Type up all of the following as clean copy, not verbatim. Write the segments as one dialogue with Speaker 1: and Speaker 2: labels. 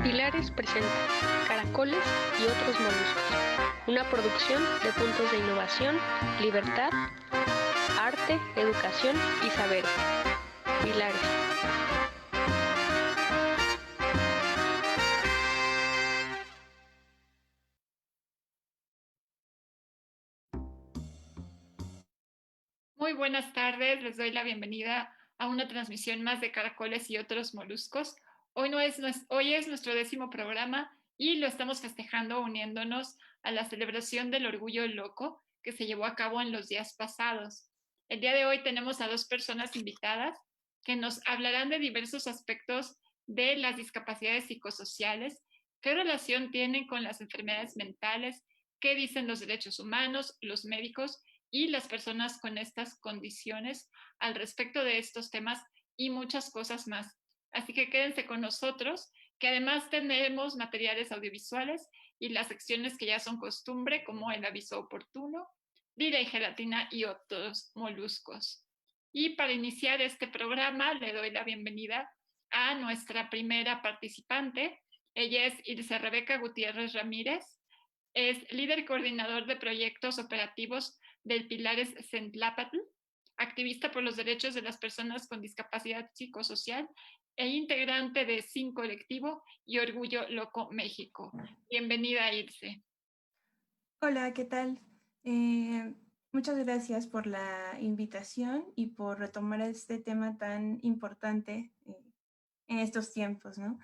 Speaker 1: Pilares presenta Caracoles y otros moluscos, una producción de Puntos de Innovación, Libertad, Arte, Educación y Saberes. Pilares.
Speaker 2: Muy buenas tardes, les doy la bienvenida a una transmisión más de Caracoles y otros moluscos. Hoy es nuestro 10º programa y lo estamos festejando uniéndonos a la celebración del Orgullo Loco que se llevó a cabo en los días pasados. El día de hoy tenemos a 2 personas invitadas que nos hablarán de diversos aspectos de las discapacidades psicosociales, qué relación tienen con las enfermedades mentales, qué dicen los derechos humanos, los médicos y las personas con estas condiciones al respecto de estos temas y muchas cosas más. Así que quédense con nosotros, que además tenemos materiales audiovisuales y las secciones que ya son costumbre, como el aviso oportuno, vida y gelatina y otros moluscos. Y para iniciar este programa, le doy la bienvenida a nuestra primera participante. Ella es Ilse Rebeca Gutiérrez Ramírez. Es líder y coordinador de proyectos operativos del Pilares Centlápatl, activista por los derechos de las personas con discapacidad psicosocial e integrante de Sin Colectivo y Orgullo Loco México. Bienvenida, Ilse.
Speaker 3: Hola, ¿qué tal? Muchas gracias por la invitación y por retomar este tema tan importante en estos tiempos, ¿no?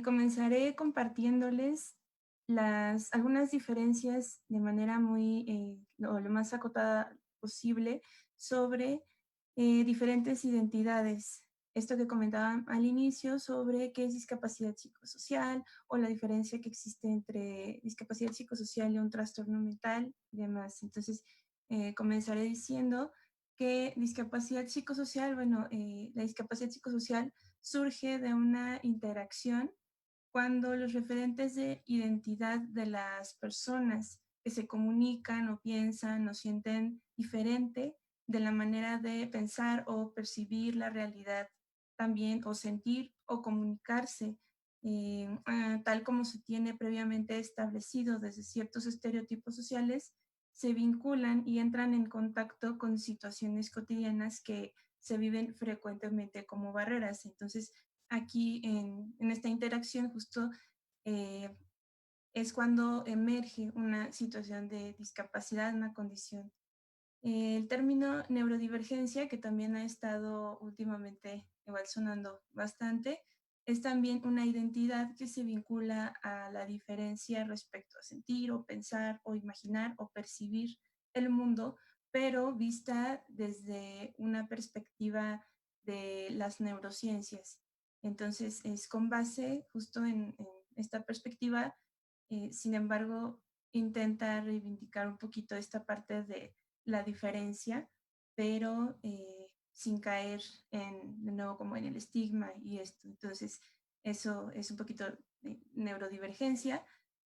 Speaker 3: Comenzaré compartiéndoles algunas diferencias de manera lo más acotada posible sobre diferentes identidades. Esto que comentaba al inicio sobre qué es discapacidad psicosocial o la diferencia que existe entre discapacidad psicosocial y un trastorno mental y demás. Entonces, comenzaré diciendo que discapacidad psicosocial, la discapacidad psicosocial surge de una interacción cuando los referentes de identidad de las personas que se comunican o piensan o sienten diferente de la manera de pensar o percibir la realidad también, o sentir o comunicarse, tal como se tiene previamente establecido desde ciertos estereotipos sociales, se vinculan y entran en contacto con situaciones cotidianas que se viven frecuentemente como barreras. Entonces, aquí en esta interacción justo eh, es cuando emerge una situación de discapacidad, una condición. El término neurodivergencia, que también ha estado últimamente igual sonando bastante, es también una identidad que se vincula a la diferencia respecto a sentir o pensar o imaginar o percibir el mundo, pero vista desde una perspectiva de las neurociencias. Entonces, es con base justo en esta perspectiva, sin embargo, intenta reivindicar un poquito esta parte de la diferencia, pero sin caer de nuevo como en el estigma y esto. Entonces, eso es un poquito de neurodivergencia.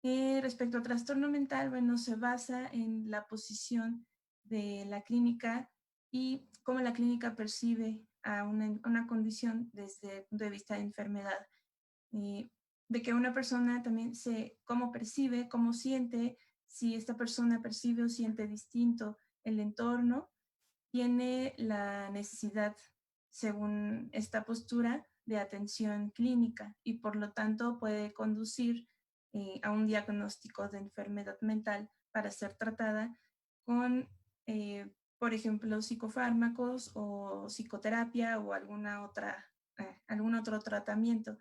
Speaker 3: Respecto al trastorno mental, bueno, se basa en la posición de la clínica y cómo la clínica percibe a una condición desde el punto de vista de enfermedad. De que una persona también cómo percibe, cómo siente, si esta persona percibe o siente distinto el entorno, tiene la necesidad, según esta postura, de atención clínica y por lo tanto puede conducir a un diagnóstico de enfermedad mental para ser tratada con, por ejemplo, psicofármacos o psicoterapia o algún otro tratamiento.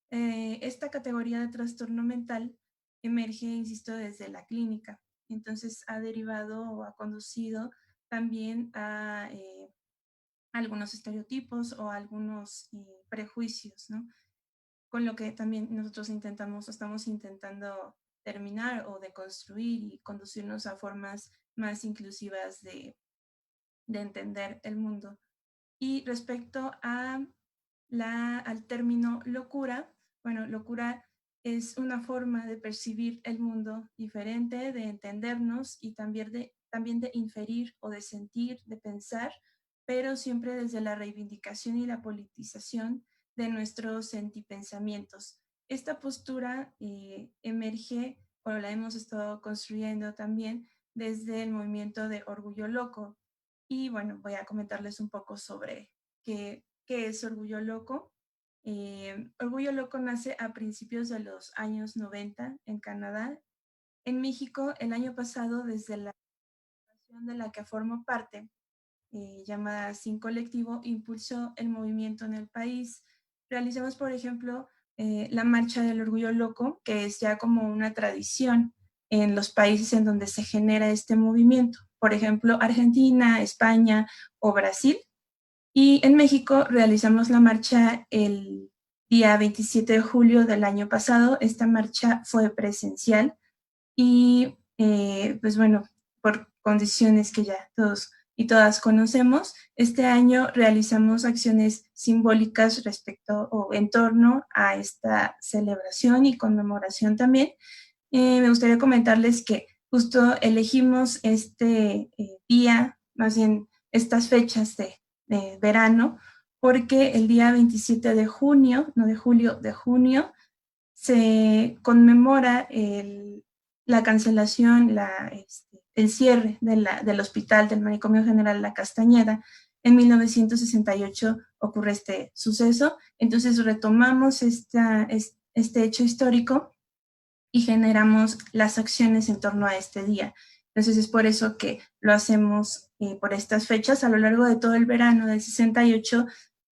Speaker 3: Esta categoría de trastorno mental emerge, insisto, desde la clínica. Entonces ha derivado o ha conducido también a algunos estereotipos o algunos prejuicios, ¿no? Con lo que también nosotros estamos intentando terminar o deconstruir y conducirnos a formas más inclusivas de entender el mundo. Y respecto al término locura, bueno, locura es una forma de percibir el mundo diferente, de entendernos y también de inferir o de sentir, de pensar, pero siempre desde la reivindicación y la politización de nuestros sentipensamientos. esta postura emerge o la hemos estado construyendo también desde el movimiento de Orgullo Loco. Y bueno, voy a comentarles un poco sobre qué es Orgullo Loco. Orgullo Loco nace a principios de los años 90 en Canadá. En México, el año pasado, desde la organización de la que formo parte, llamada Sin Colectivo, impulsó el movimiento en el país. Realizamos, por ejemplo, la Marcha del Orgullo Loco, que es ya como una tradición en los países en donde se genera este movimiento. Por ejemplo, Argentina, España o Brasil. Y en México realizamos la marcha el día 27 de julio del año pasado. Esta marcha fue presencial y pues bueno, por condiciones que ya todos y todas conocemos, este año realizamos acciones simbólicas respecto o en torno a esta celebración y conmemoración también. Me gustaría comentarles que justo elegimos este día, más bien estas fechas de verano, porque el día 27 de junio, no de julio, de junio, se conmemora la cancelación, el cierre del hospital del Manicomio General La Castañeda. En 1968 ocurre este suceso, entonces retomamos este hecho histórico y generamos las acciones en torno a este día. Entonces es por eso que lo hacemos por estas fechas. A lo largo de todo el verano del 68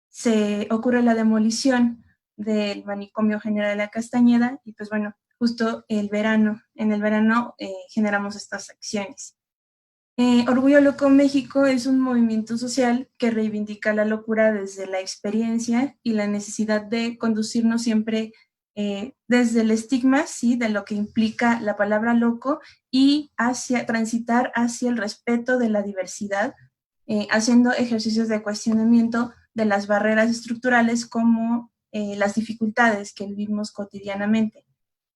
Speaker 3: se ocurre la demolición del Manicomio General de la Castañeda y pues bueno, justo en el verano generamos estas acciones. Orgullo Loco México es un movimiento social que reivindica la locura desde la experiencia y la necesidad de conducirnos siempre desde el estigma, ¿sí? De lo que implica la palabra loco y transitar hacia el respeto de la diversidad, haciendo ejercicios de cuestionamiento de las barreras estructurales como las dificultades que vivimos cotidianamente.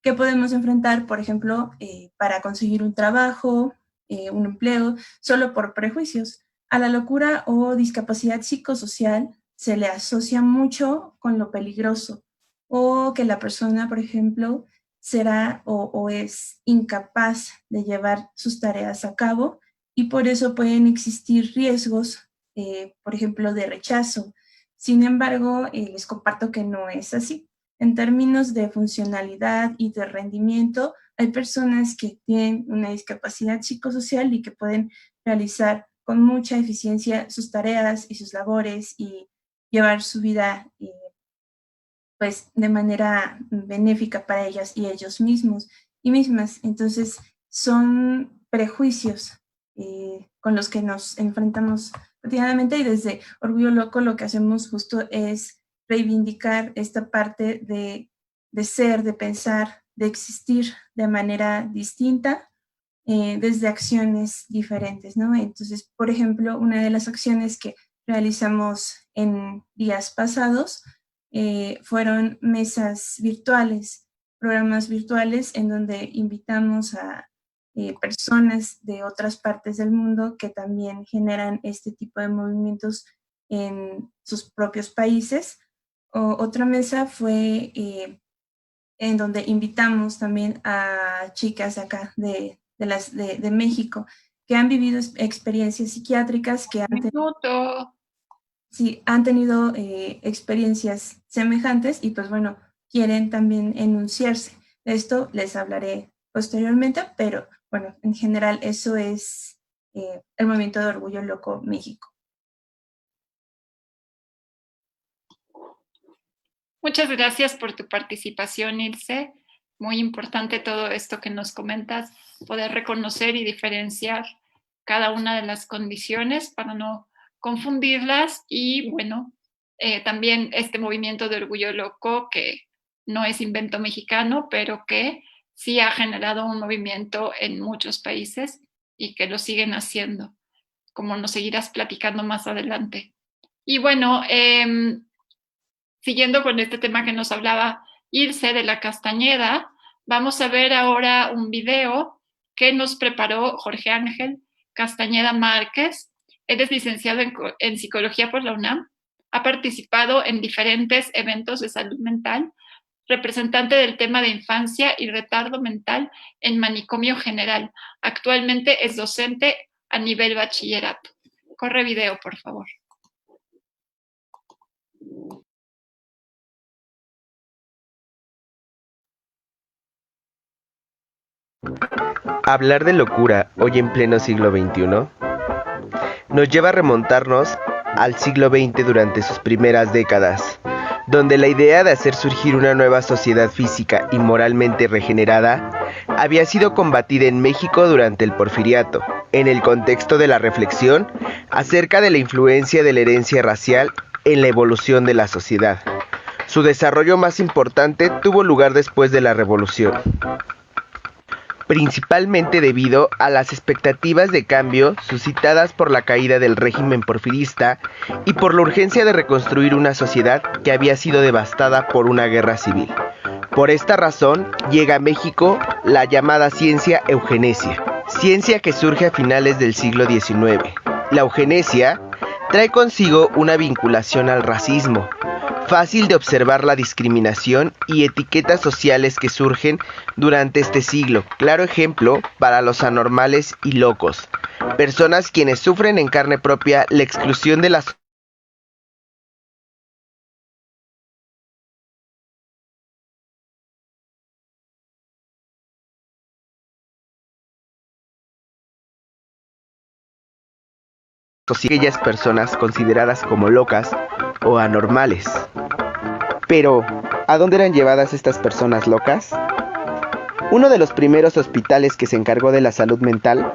Speaker 3: ¿Qué podemos enfrentar, por ejemplo, para conseguir un trabajo, un empleo, solo por prejuicios? A la locura o discapacidad psicosocial se le asocia mucho con lo peligroso o que la persona, por ejemplo, será o es incapaz de llevar sus tareas a cabo y por eso pueden existir riesgos, por ejemplo, de rechazo. Sin embargo, les comparto que no es así. En términos de funcionalidad y de rendimiento, hay personas que tienen una discapacidad psicosocial y que pueden realizar con mucha eficiencia sus tareas y sus labores y llevar su vida pues de manera benéfica para ellas y ellos mismos y mismas. Entonces, son prejuicios con los que nos enfrentamos cotidianamente y desde Orgullo Loco lo que hacemos justo es reivindicar esta parte de ser, de pensar, de existir de manera distinta desde acciones diferentes, ¿no? Entonces, por ejemplo, una de las acciones que realizamos en días pasados fueron mesas virtuales, programas virtuales en donde invitamos a personas de otras partes del mundo que también generan este tipo de movimientos en sus propios países. Otra mesa fue en donde invitamos también a chicas de acá, de México, que han vivido experiencias psiquiátricas, que han tenido experiencias semejantes y pues bueno, quieren también enunciarse. De esto les hablaré posteriormente, pero bueno, en general eso es el movimiento de Orgullo Loco México.
Speaker 2: Muchas gracias por tu participación, Ilse. Muy importante todo esto que nos comentas, poder reconocer y diferenciar cada una de las condiciones para no confundirlas y bueno, también este movimiento de Orgullo Loco que no es invento mexicano, pero que sí ha generado un movimiento en muchos países y que lo siguen haciendo, como nos seguirás platicando más adelante. Y bueno, siguiendo con este tema que nos hablaba Ilse de la Castañeda, vamos a ver ahora un video que nos preparó Jorge Ángel Castañeda Márquez. Él es licenciado en psicología por la UNAM, ha participado en diferentes eventos de salud mental, representante del tema de infancia y retardo mental en Manicomio General. Actualmente es docente a nivel bachillerato. Corre video, por favor.
Speaker 4: Hablar de locura hoy en pleno siglo XXI nos lleva a remontarnos al siglo XX durante sus primeras décadas, donde la idea de hacer surgir una nueva sociedad física y moralmente regenerada había sido combatida en México durante el Porfiriato, en el contexto de la reflexión acerca de la influencia de la herencia racial en la evolución de la sociedad. Su desarrollo más importante tuvo lugar después de la Revolución, principalmente debido a las expectativas de cambio suscitadas por la caída del régimen porfirista y por la urgencia de reconstruir una sociedad que había sido devastada por una guerra civil. Por esta razón, llega a México la llamada ciencia eugenesia, ciencia que surge a finales del siglo XIX. La eugenesia trae consigo una vinculación al racismo. Fácil de observar la discriminación y etiquetas sociales que surgen durante este siglo. Claro ejemplo para los anormales y locos, personas quienes sufren en carne propia la exclusión de la aquellas personas consideradas como locas o anormales. Pero, ¿a dónde eran llevadas estas personas locas? Uno de los primeros hospitales que se encargó de la salud mental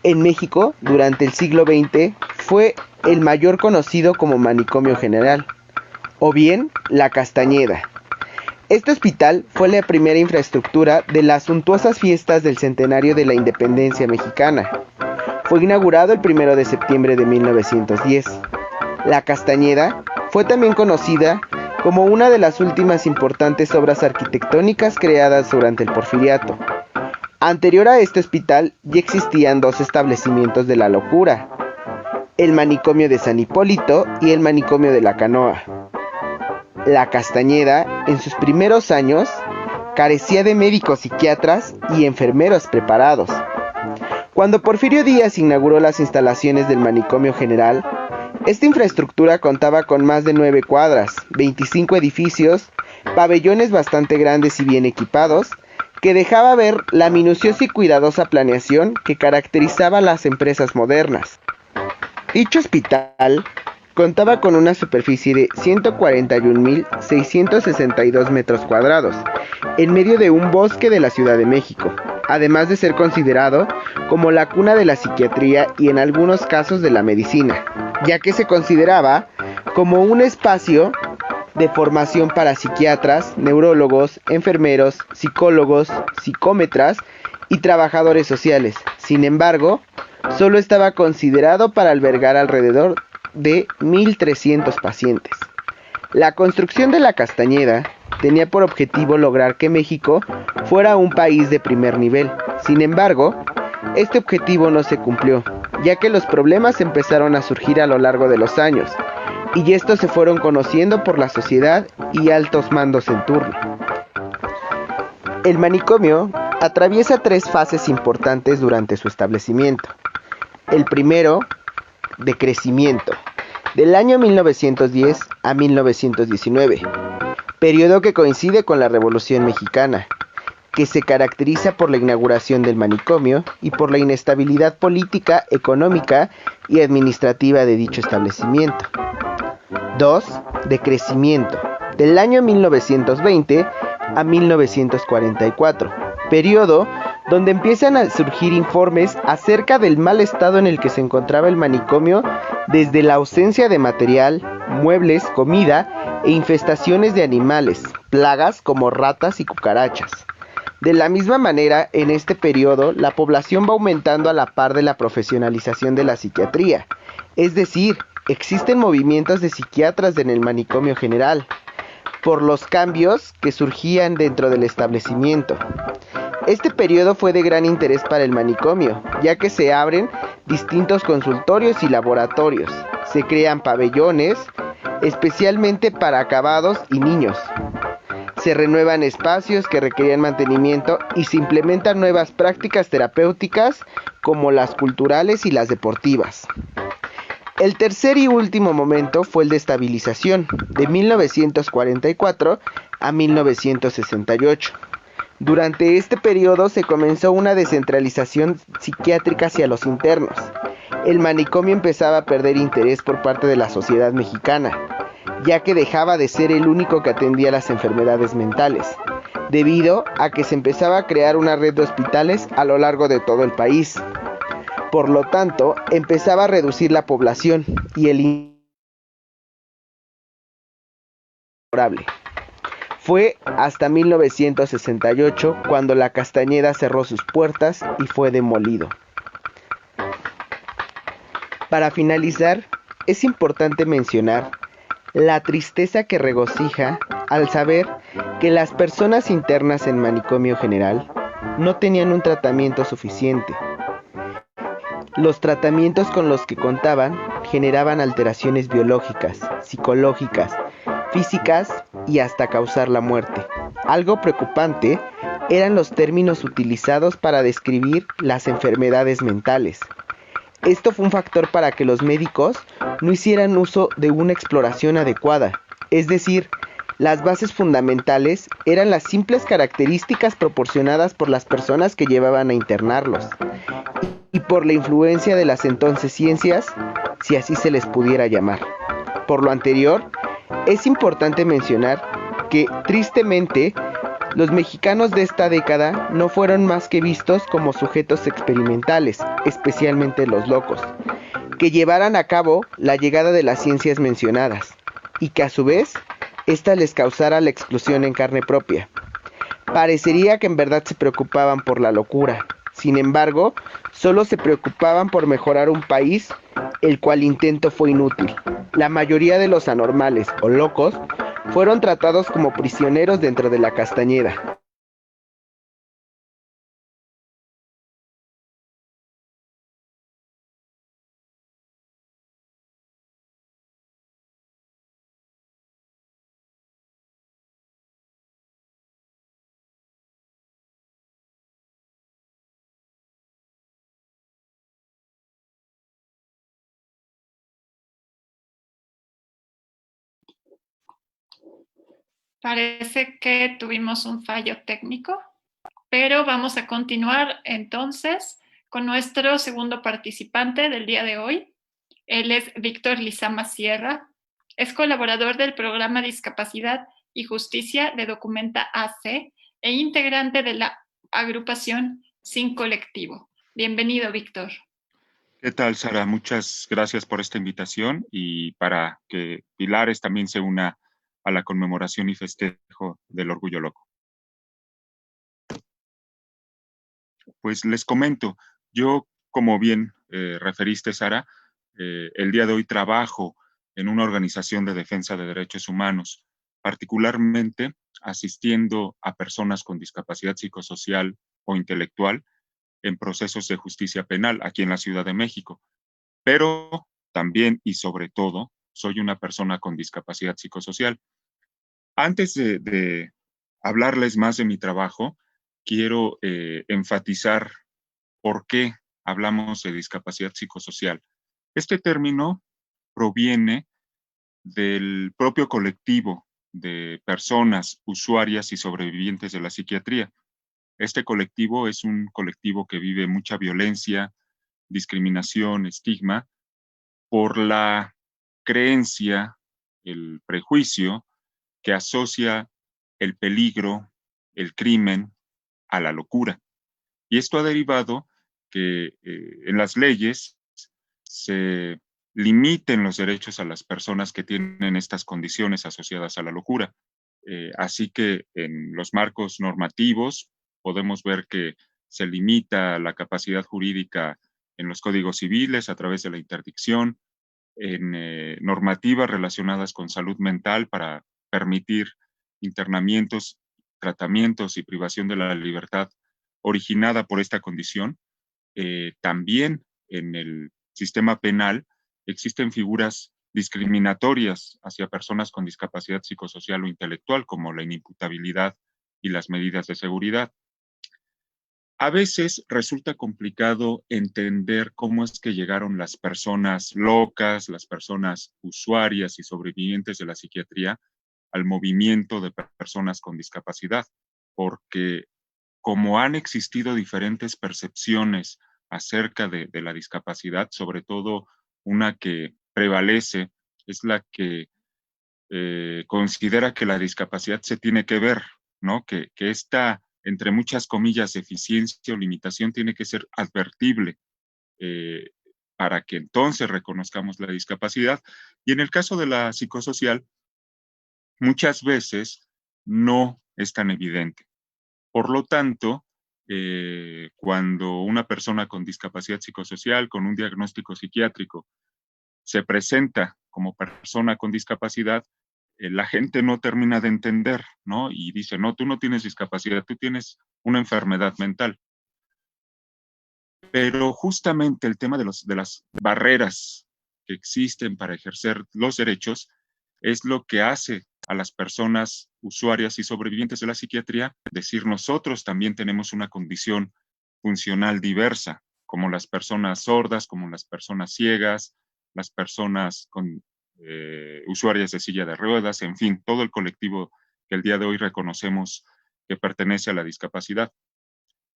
Speaker 4: en México durante el siglo XX fue el mayor conocido como Manicomio General, o bien La Castañeda. Este hospital fue la primera infraestructura de las suntuosas fiestas del centenario de la independencia mexicana. Fue inaugurado el 1 de septiembre de 1910. La Castañeda fue también conocida como una de las últimas importantes obras arquitectónicas creadas durante el Porfiriato. Anterior a este hospital ya existían dos establecimientos de la locura: el manicomio de San Hipólito y el manicomio de la Canoa. La Castañeda, en sus primeros años, carecía de médicos psiquiatras y enfermeros preparados. Cuando Porfirio Díaz inauguró las instalaciones del Manicomio General, esta infraestructura contaba con más de 9 cuadras, 25 edificios, pabellones bastante grandes y bien equipados, que dejaba ver la minuciosa y cuidadosa planeación que caracterizaba a las empresas modernas. Dicho hospital contaba con una superficie de 141.662 metros cuadrados, en medio de un bosque de la Ciudad de México, además de ser considerado como la cuna de la psiquiatría y en algunos casos de la medicina, ya que se consideraba como un espacio de formación para psiquiatras, neurólogos, enfermeros, psicólogos, psicómetras y trabajadores sociales. Sin embargo, solo estaba considerado para albergar alrededor de 1.300 pacientes. La construcción de la Castañeda tenía por objetivo lograr que México fuera un país de primer nivel. Sin embargo, este objetivo no se cumplió, ya que los problemas empezaron a surgir a lo largo de los años, y estos se fueron conociendo por la sociedad y altos mandos en turno. El manicomio atraviesa 3 fases importantes durante su establecimiento. El primero, de crecimiento, del año 1910 a 1919, periodo que coincide con la Revolución Mexicana, que se caracteriza por la inauguración del manicomio y por la inestabilidad política, económica y administrativa de dicho establecimiento. 2. De crecimiento, del año 1920 a 1944, periodo donde empiezan a surgir informes acerca del mal estado en el que se encontraba el manicomio, desde la ausencia de material, muebles, comida e infestaciones de animales, plagas como ratas y cucarachas. De la misma manera, en este periodo, la población va aumentando a la par de la profesionalización de la psiquiatría, es decir, existen movimientos de psiquiatras en el Manicomio General, por los cambios que surgían dentro del establecimiento. Este periodo fue de gran interés para el manicomio, ya que se abren distintos consultorios y laboratorios, se crean pabellones, especialmente para acabados y niños. Se renuevan espacios que requerían mantenimiento y se implementan nuevas prácticas terapéuticas como las culturales y las deportivas. El tercer y último momento fue el de estabilización, de 1944 a 1968. Durante este periodo se comenzó una descentralización psiquiátrica hacia los internos. El manicomio empezaba a perder interés por parte de la sociedad mexicana, ya que dejaba de ser el único que atendía las enfermedades mentales, debido a que se empezaba a crear una red de hospitales a lo largo de todo el país. Por lo tanto, empezaba a reducir la población y el favorable. Fue hasta 1968 cuando la Castañeda cerró sus puertas y fue demolido. Para finalizar, es importante mencionar la tristeza que regocija al saber que las personas internas en manicomio general no tenían un tratamiento suficiente. Los tratamientos con los que contaban generaban alteraciones biológicas, psicológicas, físicas y hasta causar la muerte. Algo preocupante eran los términos utilizados para describir las enfermedades mentales. Esto fue un factor para que los médicos no hicieran uso de una exploración adecuada, es decir, las bases fundamentales eran las simples características proporcionadas por las personas que llevaban a internarlos y por la influencia de las entonces ciencias, si así se les pudiera llamar. Por lo anterior, es importante mencionar que, tristemente, los mexicanos de esta década no fueron más que vistos como sujetos experimentales, especialmente los locos, que llevaran a cabo la llegada de las ciencias mencionadas, y que a su vez, ésta les causara la exclusión en carne propia. Parecería que en verdad se preocupaban por la locura. Sin embargo, solo se preocupaban por mejorar un país, el cual intento fue inútil. La mayoría de los anormales o locos fueron tratados como prisioneros dentro de la Castañeda.
Speaker 2: Parece que tuvimos un fallo técnico, pero vamos a continuar entonces con nuestro segundo participante del día de hoy. Él es Víctor Lizama Sierra. Es colaborador del programa Discapacidad y Justicia de Documenta AC e integrante de la agrupación Sin Colectivo. Bienvenido, Víctor.
Speaker 5: ¿Qué tal, Sara? Muchas gracias por esta invitación y para que Pilares también se una a la conmemoración y festejo del Orgullo Loco. Pues les comento, yo, como bien referiste, Sara, el día de hoy trabajo en una organización de defensa de derechos humanos, particularmente asistiendo a personas con discapacidad psicosocial o intelectual en procesos de justicia penal aquí en la Ciudad de México. Pero también y sobre todo, soy una persona con discapacidad psicosocial. Antes de hablarles más de mi trabajo, quiero enfatizar por qué hablamos de discapacidad psicosocial. Este término proviene del propio colectivo de personas usuarias y sobrevivientes de la psiquiatría. Este colectivo es un colectivo que vive mucha violencia, discriminación, estigma, por la creencia, el prejuicio que asocia el peligro, el crimen, a la locura. Y esto ha derivado que en las leyes se limiten los derechos a las personas que tienen estas condiciones asociadas a la locura. Así que en los marcos normativos podemos ver que se limita la capacidad jurídica en los códigos civiles a través de la interdicción, en normativas relacionadas con salud mental para permitir internamientos, tratamientos y privación de la libertad originada por esta condición. También en el sistema penal existen figuras discriminatorias hacia personas con discapacidad psicosocial o intelectual, como la inimputabilidad y las medidas de seguridad. A veces resulta complicado entender cómo es que llegaron las personas locas, las personas usuarias y sobrevivientes de la psiquiatría al movimiento de personas con discapacidad, porque como han existido diferentes percepciones acerca de la discapacidad, sobre todo una que prevalece es la que considera que la discapacidad se tiene que ver, ¿no? Que esta, entre muchas comillas, deficiencia o limitación tiene que ser advertible eh, para que entonces reconozcamos la discapacidad. Y en el caso de la psicosocial, muchas veces no es tan evidente. Por lo tanto, cuando una persona con discapacidad psicosocial, con un diagnóstico psiquiátrico, se presenta como persona con discapacidad, la gente no termina de entender, ¿no? Y dice, no, tú no tienes discapacidad, tú tienes una enfermedad mental. Pero justamente el tema de las barreras que existen para ejercer los derechos es lo que hace a las personas usuarias y sobrevivientes de la psiquiatría decir nosotros también tenemos una condición funcional diversa, como las personas sordas, como las personas ciegas, las personas con usuarias de silla de ruedas, en fin, todo el colectivo que el día de hoy reconocemos que pertenece a la discapacidad.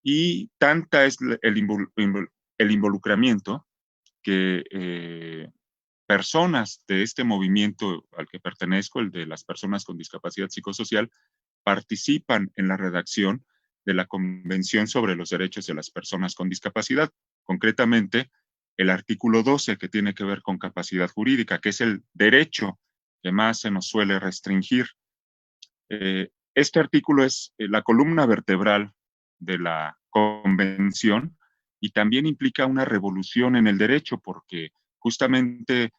Speaker 5: Y tanta es el involucramiento que personas de este movimiento al que pertenezco, el de las personas con discapacidad psicosocial, participan en la redacción de la Convención sobre los Derechos de las Personas con Discapacidad, concretamente el artículo 12 que tiene que ver con capacidad jurídica, que es el derecho que más se nos suele restringir. Este artículo es la columna vertebral de la Convención y también implica una revolución en el derecho porque justamente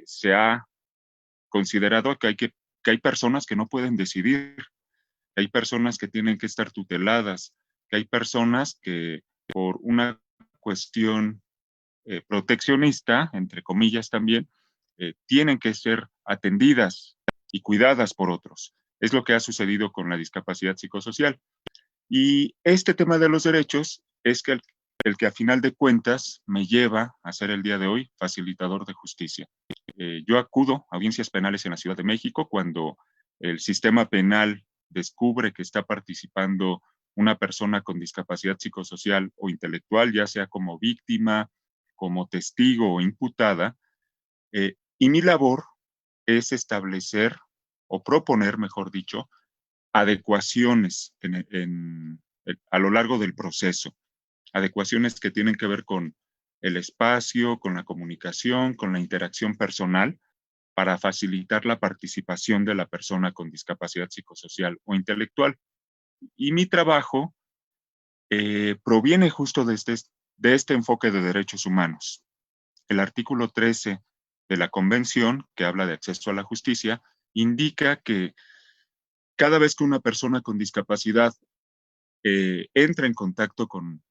Speaker 5: se ha considerado que hay personas que no pueden decidir, que hay personas que tienen que estar tuteladas, que hay personas que por una cuestión proteccionista, entre comillas también, tienen que ser atendidas y cuidadas por otros. Es lo que ha sucedido con la discapacidad psicosocial. Y este tema de los derechos es que el que a final de cuentas me lleva a ser el día de hoy facilitador de justicia. Yo acudo a audiencias penales en la Ciudad de México cuando el sistema penal descubre que está participando una persona con discapacidad psicosocial o intelectual, ya sea como víctima, como testigo o imputada, y mi labor es establecer o proponer, mejor dicho, adecuaciones a lo largo del proceso, adecuaciones que tienen que ver con el espacio, con la comunicación, con la interacción personal, para facilitar la participación de la persona con discapacidad psicosocial o intelectual. Y mi trabajo proviene justo de este enfoque de derechos humanos. El artículo 13 de la Convención, que habla de acceso a la justicia, indica que cada vez que una persona con discapacidad entra en contacto con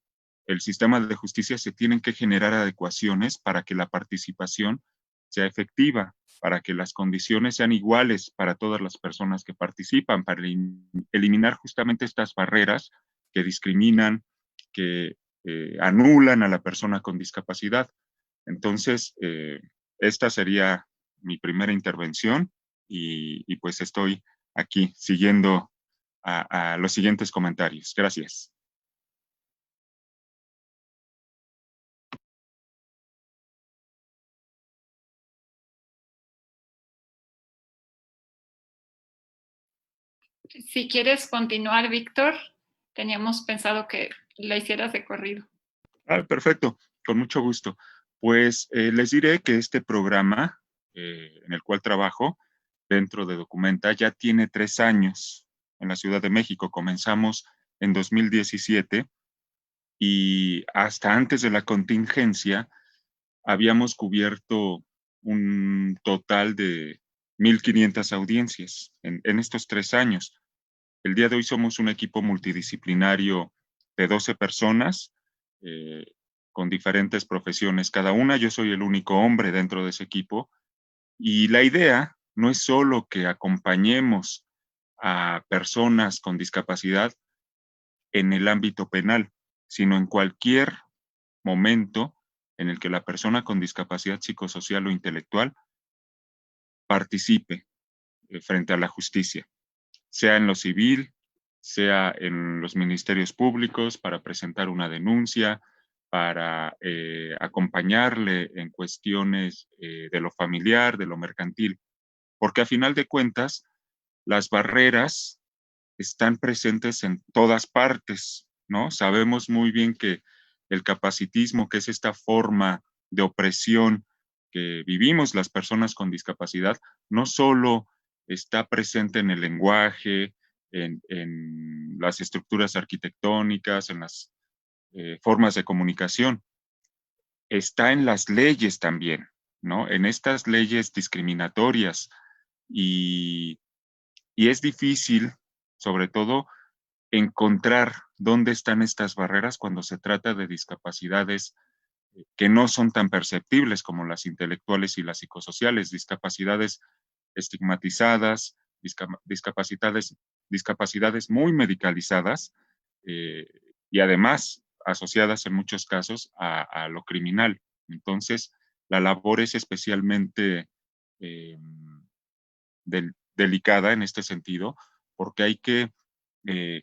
Speaker 5: el sistema de justicia, se tienen que generar adecuaciones para que la participación sea efectiva, para que las condiciones sean iguales para todas las personas que participan, para eliminar justamente estas barreras que discriminan, que anulan a la persona con discapacidad. Entonces, esta sería mi primera intervención y pues estoy aquí siguiendo a los siguientes comentarios. Gracias.
Speaker 2: Si quieres continuar, Víctor, teníamos pensado que lo hicieras de corrido.
Speaker 5: Perfecto, con mucho gusto. Pues les diré que este programa en el cual trabajo dentro de Documenta ya tiene 3 años en la Ciudad de México. Comenzamos en 2017 y hasta antes de la contingencia habíamos cubierto un total de 1,500 audiencias en estos 3 años. El día de hoy somos un equipo multidisciplinario de 12 personas con diferentes profesiones cada una. Yo soy el único hombre dentro de ese equipo Y la idea no es solo que acompañemos a personas con discapacidad en el ámbito penal, sino en cualquier momento en el que la persona con discapacidad psicosocial o intelectual participe frente a la justicia, sea en lo civil, sea en los ministerios públicos para presentar una denuncia, para acompañarle en cuestiones de lo familiar, de lo mercantil, porque a final de cuentas las barreras están presentes en todas partes, ¿no? Sabemos muy bien que el capacitismo, que es esta forma de opresión que vivimos las personas con discapacidad, no solo está presente en el lenguaje, en las estructuras arquitectónicas, en las formas de comunicación, está en las leyes también, ¿no? En estas leyes discriminatorias y es difícil, sobre todo, encontrar dónde están estas barreras cuando se trata de discapacidades que no son tan perceptibles como las intelectuales y las psicosociales, discapacidades estigmatizadas, discapacidades muy medicalizadas eh, y además asociadas en muchos casos a lo criminal. Entonces, la labor es especialmente delicada en este sentido, porque hay que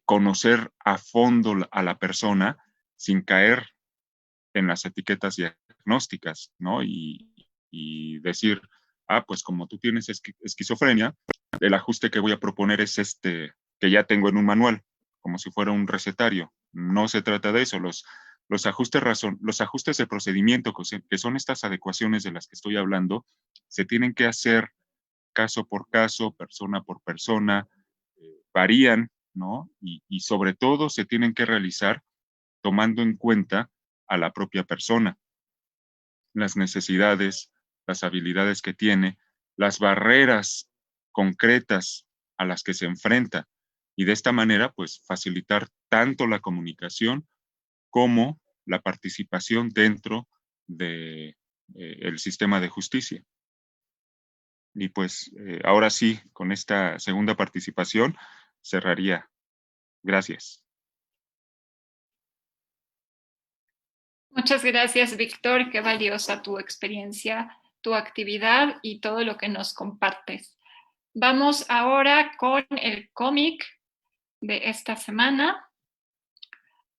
Speaker 5: conocer a fondo a la persona sin caer en las etiquetas diagnósticas, ¿no? Y decir, pues como tú tienes esquizofrenia, el ajuste que voy a proponer es este que ya tengo en un manual, como si fuera un recetario. No se trata de eso. Los ajustes de procedimiento, que son estas adecuaciones de las que estoy hablando, se tienen que hacer caso por caso, persona por persona, varían, ¿no? Y sobre todo se tienen que realizar tomando en cuenta a la propia persona, las necesidades, las habilidades que tiene, las barreras concretas a las que se enfrenta y de esta manera, pues, facilitar tanto la comunicación como la participación dentro de el sistema de justicia. Y pues ahora sí, con esta segunda participación, cerraría. Gracias.
Speaker 2: Muchas gracias, Víctor. Qué valiosa tu experiencia, tu actividad y todo lo que nos compartes. Vamos ahora con el cómic de esta semana.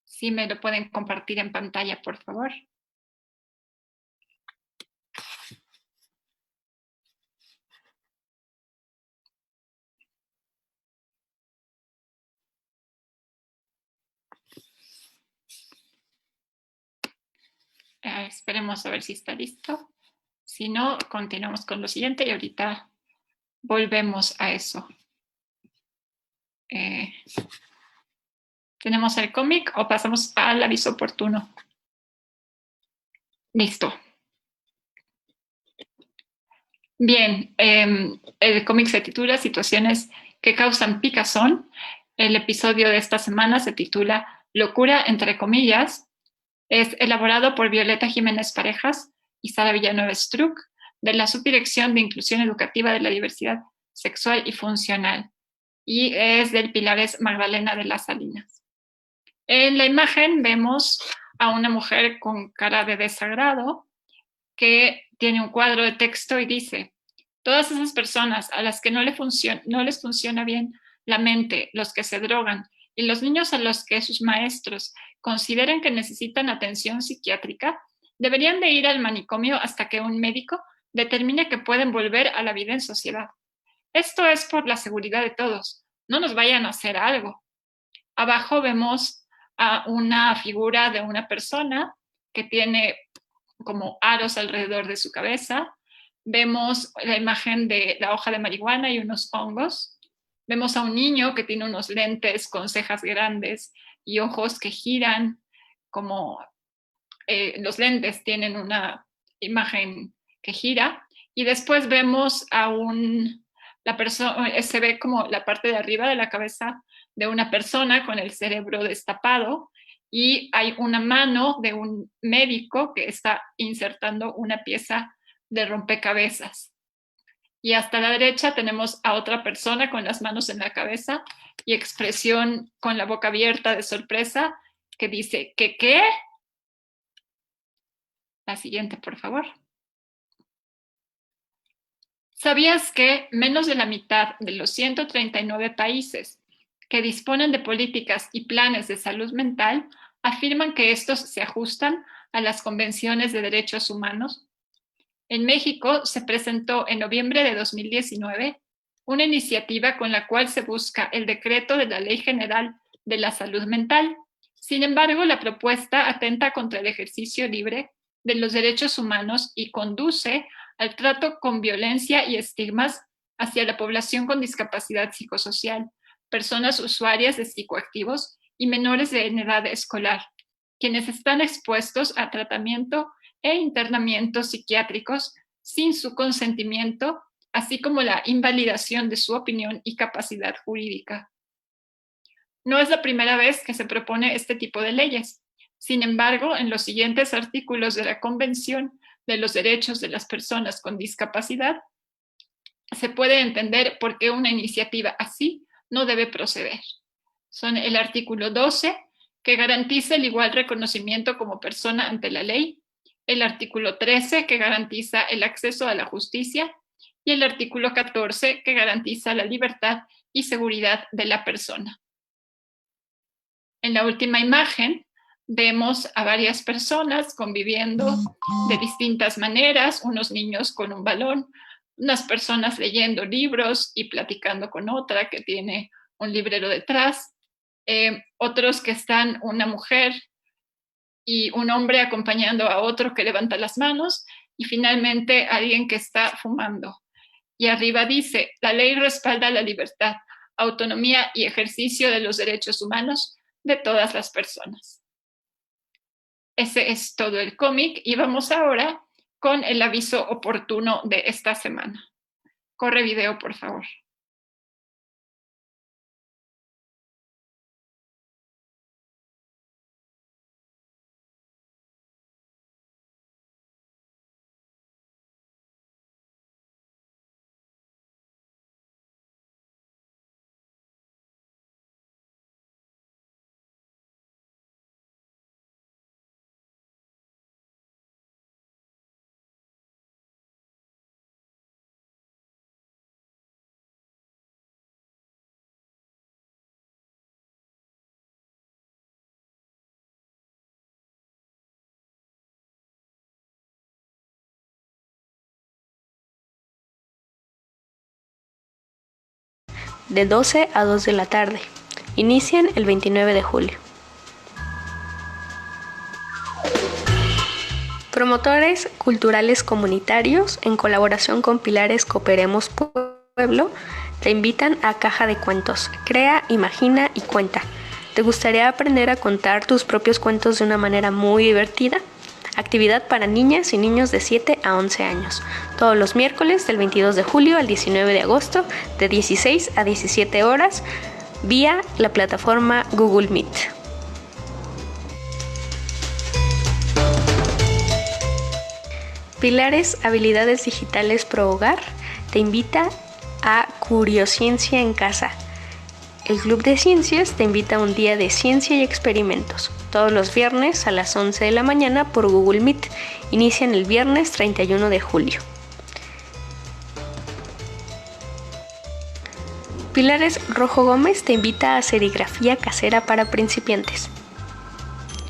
Speaker 2: Si me lo pueden compartir en pantalla, por favor. Esperemos a ver si está listo. Si no, continuamos con lo siguiente y ahorita volvemos a eso. ¿Tenemos el cómic o pasamos al aviso oportuno? Listo. Bien, el cómic se titula Situaciones que causan picazón. El episodio de esta semana se titula Locura, entre comillas. Es elaborado por Violeta Jiménez Parejas y Sara Villanueva Struck, de la Subdirección de Inclusión Educativa de la Diversidad Sexual y Funcional, y es del Pilares Magdalena de las Salinas. En la imagen vemos a una mujer con cara de desagrado que tiene un cuadro de texto y dice: todas esas personas a las que no les funciona bien la mente, los que se drogan y los niños a los que sus maestros consideran que necesitan atención psiquiátrica, deberían de ir al manicomio hasta que un médico determine que pueden volver a la vida en sociedad. Esto es por la seguridad de todos. No nos vayan a hacer algo. Abajo vemos a una figura de una persona que tiene como aros alrededor de su cabeza. Vemos la imagen de la hoja de marihuana y unos hongos. Vemos a un niño que tiene unos lentes con cejas grandes y ojos que giran, como los lentes tienen una imagen que gira. Y después vemos a la persona, se ve como la parte de arriba de la cabeza de una persona con el cerebro destapado, y hay una mano de un médico que está insertando una pieza de rompecabezas. Y hasta la derecha tenemos a otra persona con las manos en la cabeza y expresión con la boca abierta de sorpresa que dice, ¿qué? La siguiente, por favor. ¿Sabías que menos de la mitad de los 139 países que disponen de políticas y planes de salud mental afirman que estos se ajustan a las convenciones de derechos humanos? En México se presentó en noviembre de 2019 una iniciativa con la cual se busca el decreto de la Ley General de la Salud Mental. Sin embargo, la propuesta atenta contra el ejercicio libre de los derechos humanos y conduce al trato con violencia y estigmas hacia la población con discapacidad psicosocial, personas usuarias de psicoactivos y menores en edad escolar, quienes están expuestos a tratamiento e internamientos psiquiátricos sin su consentimiento, así como la invalidación de su opinión y capacidad jurídica. No es la primera vez que se propone este tipo de leyes. Sin embargo, en los siguientes artículos de la Convención de los Derechos de las Personas con Discapacidad, se puede entender por qué una iniciativa así no debe proceder. Son el artículo 12, que garantiza el igual reconocimiento como persona ante la ley, el artículo 13, que garantiza el acceso a la justicia, y el artículo 14, que garantiza la libertad y seguridad de la persona. En la última imagen vemos a varias personas conviviendo de distintas maneras, unos niños con un balón, unas personas leyendo libros y platicando con otra que tiene un librero detrás, otros que están una mujer y un hombre acompañando a otro que levanta las manos, y finalmente alguien que está fumando. Y arriba dice, la ley respalda la libertad, autonomía y ejercicio de los derechos humanos de todas las personas. Ese es todo el cómic y vamos ahora con el aviso oportuno de esta semana. Corre video, por favor.
Speaker 1: De 12 a 2 de la tarde. Inician el 29 de julio. Promotores culturales comunitarios, en colaboración con Pilares Cooperemos Pueblo, te invitan a Caja de Cuentos. Crea, imagina y cuenta. ¿Te gustaría aprender a contar tus propios cuentos de una manera muy divertida? Actividad para niñas y niños de 7 a 11 años. Todos los miércoles del 22 de julio al 19 de agosto, de 16 a 17 horas, vía la plataforma Google Meet. Pilares Habilidades Digitales Pro Hogar te invita a Curiosciencia en Casa. El Club de Ciencias te invita a un día de ciencia y experimentos, todos los viernes a las 11 de la mañana por Google Meet. Inician el viernes 31 de julio. Pilares Rojo Gómez te invita a serigrafía casera para principiantes.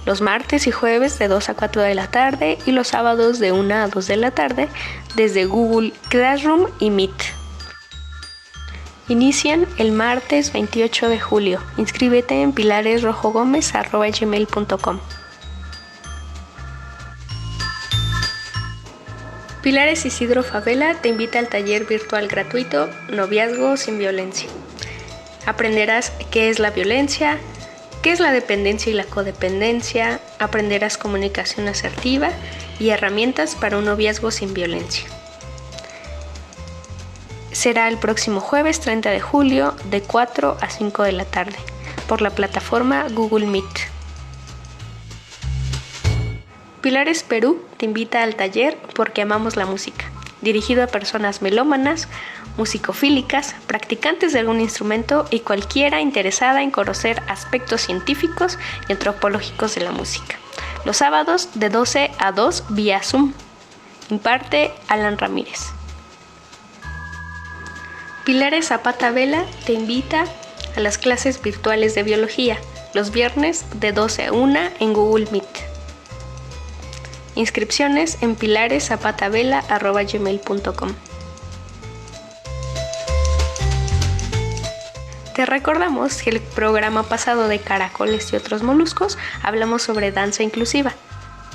Speaker 1: Los martes y jueves de 2 a 4 de la tarde y los sábados de 1 a 2 de la tarde desde Google Classroom y Meet. Inician el martes 28 de julio. Inscríbete en pilaresrojogomez@gmail.com. Pilares Isidro Favela te invita al taller virtual gratuito Noviazgo sin Violencia. Aprenderás qué es la violencia, qué es la dependencia y la codependencia, aprenderás comunicación asertiva y herramientas para un noviazgo sin violencia. Será el próximo jueves 30 de julio de 4 a 5 de la tarde por la plataforma Google Meet. Pilares Perú te invita al taller Porque amamos la música. dirigido a personas melómanas, musicofílicas, practicantes de algún instrumento y cualquiera interesada en conocer aspectos científicos y antropológicos de la música. Los sábados de 12 a 2 vía Zoom. Imparte Alan Ramírez. Pilares Zapata Vela te invita a las clases virtuales de biología, los viernes de 12 a 1 en Google Meet. Inscripciones en pilareszapatavela@gmail.com. Te recordamos que el programa pasado de Caracoles y otros moluscos hablamos sobre danza inclusiva.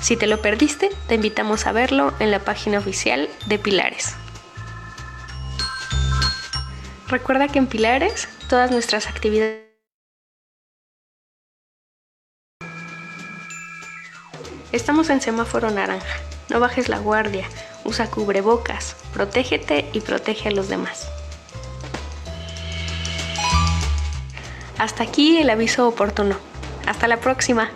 Speaker 1: Si te lo perdiste, te invitamos a verlo en la página oficial de Pilares. Recuerda que en Pilares todas nuestras actividades estamos en semáforo naranja. No bajes la guardia, usa cubrebocas, protégete y protege a los demás. Hasta aquí el aviso oportuno. Hasta la próxima.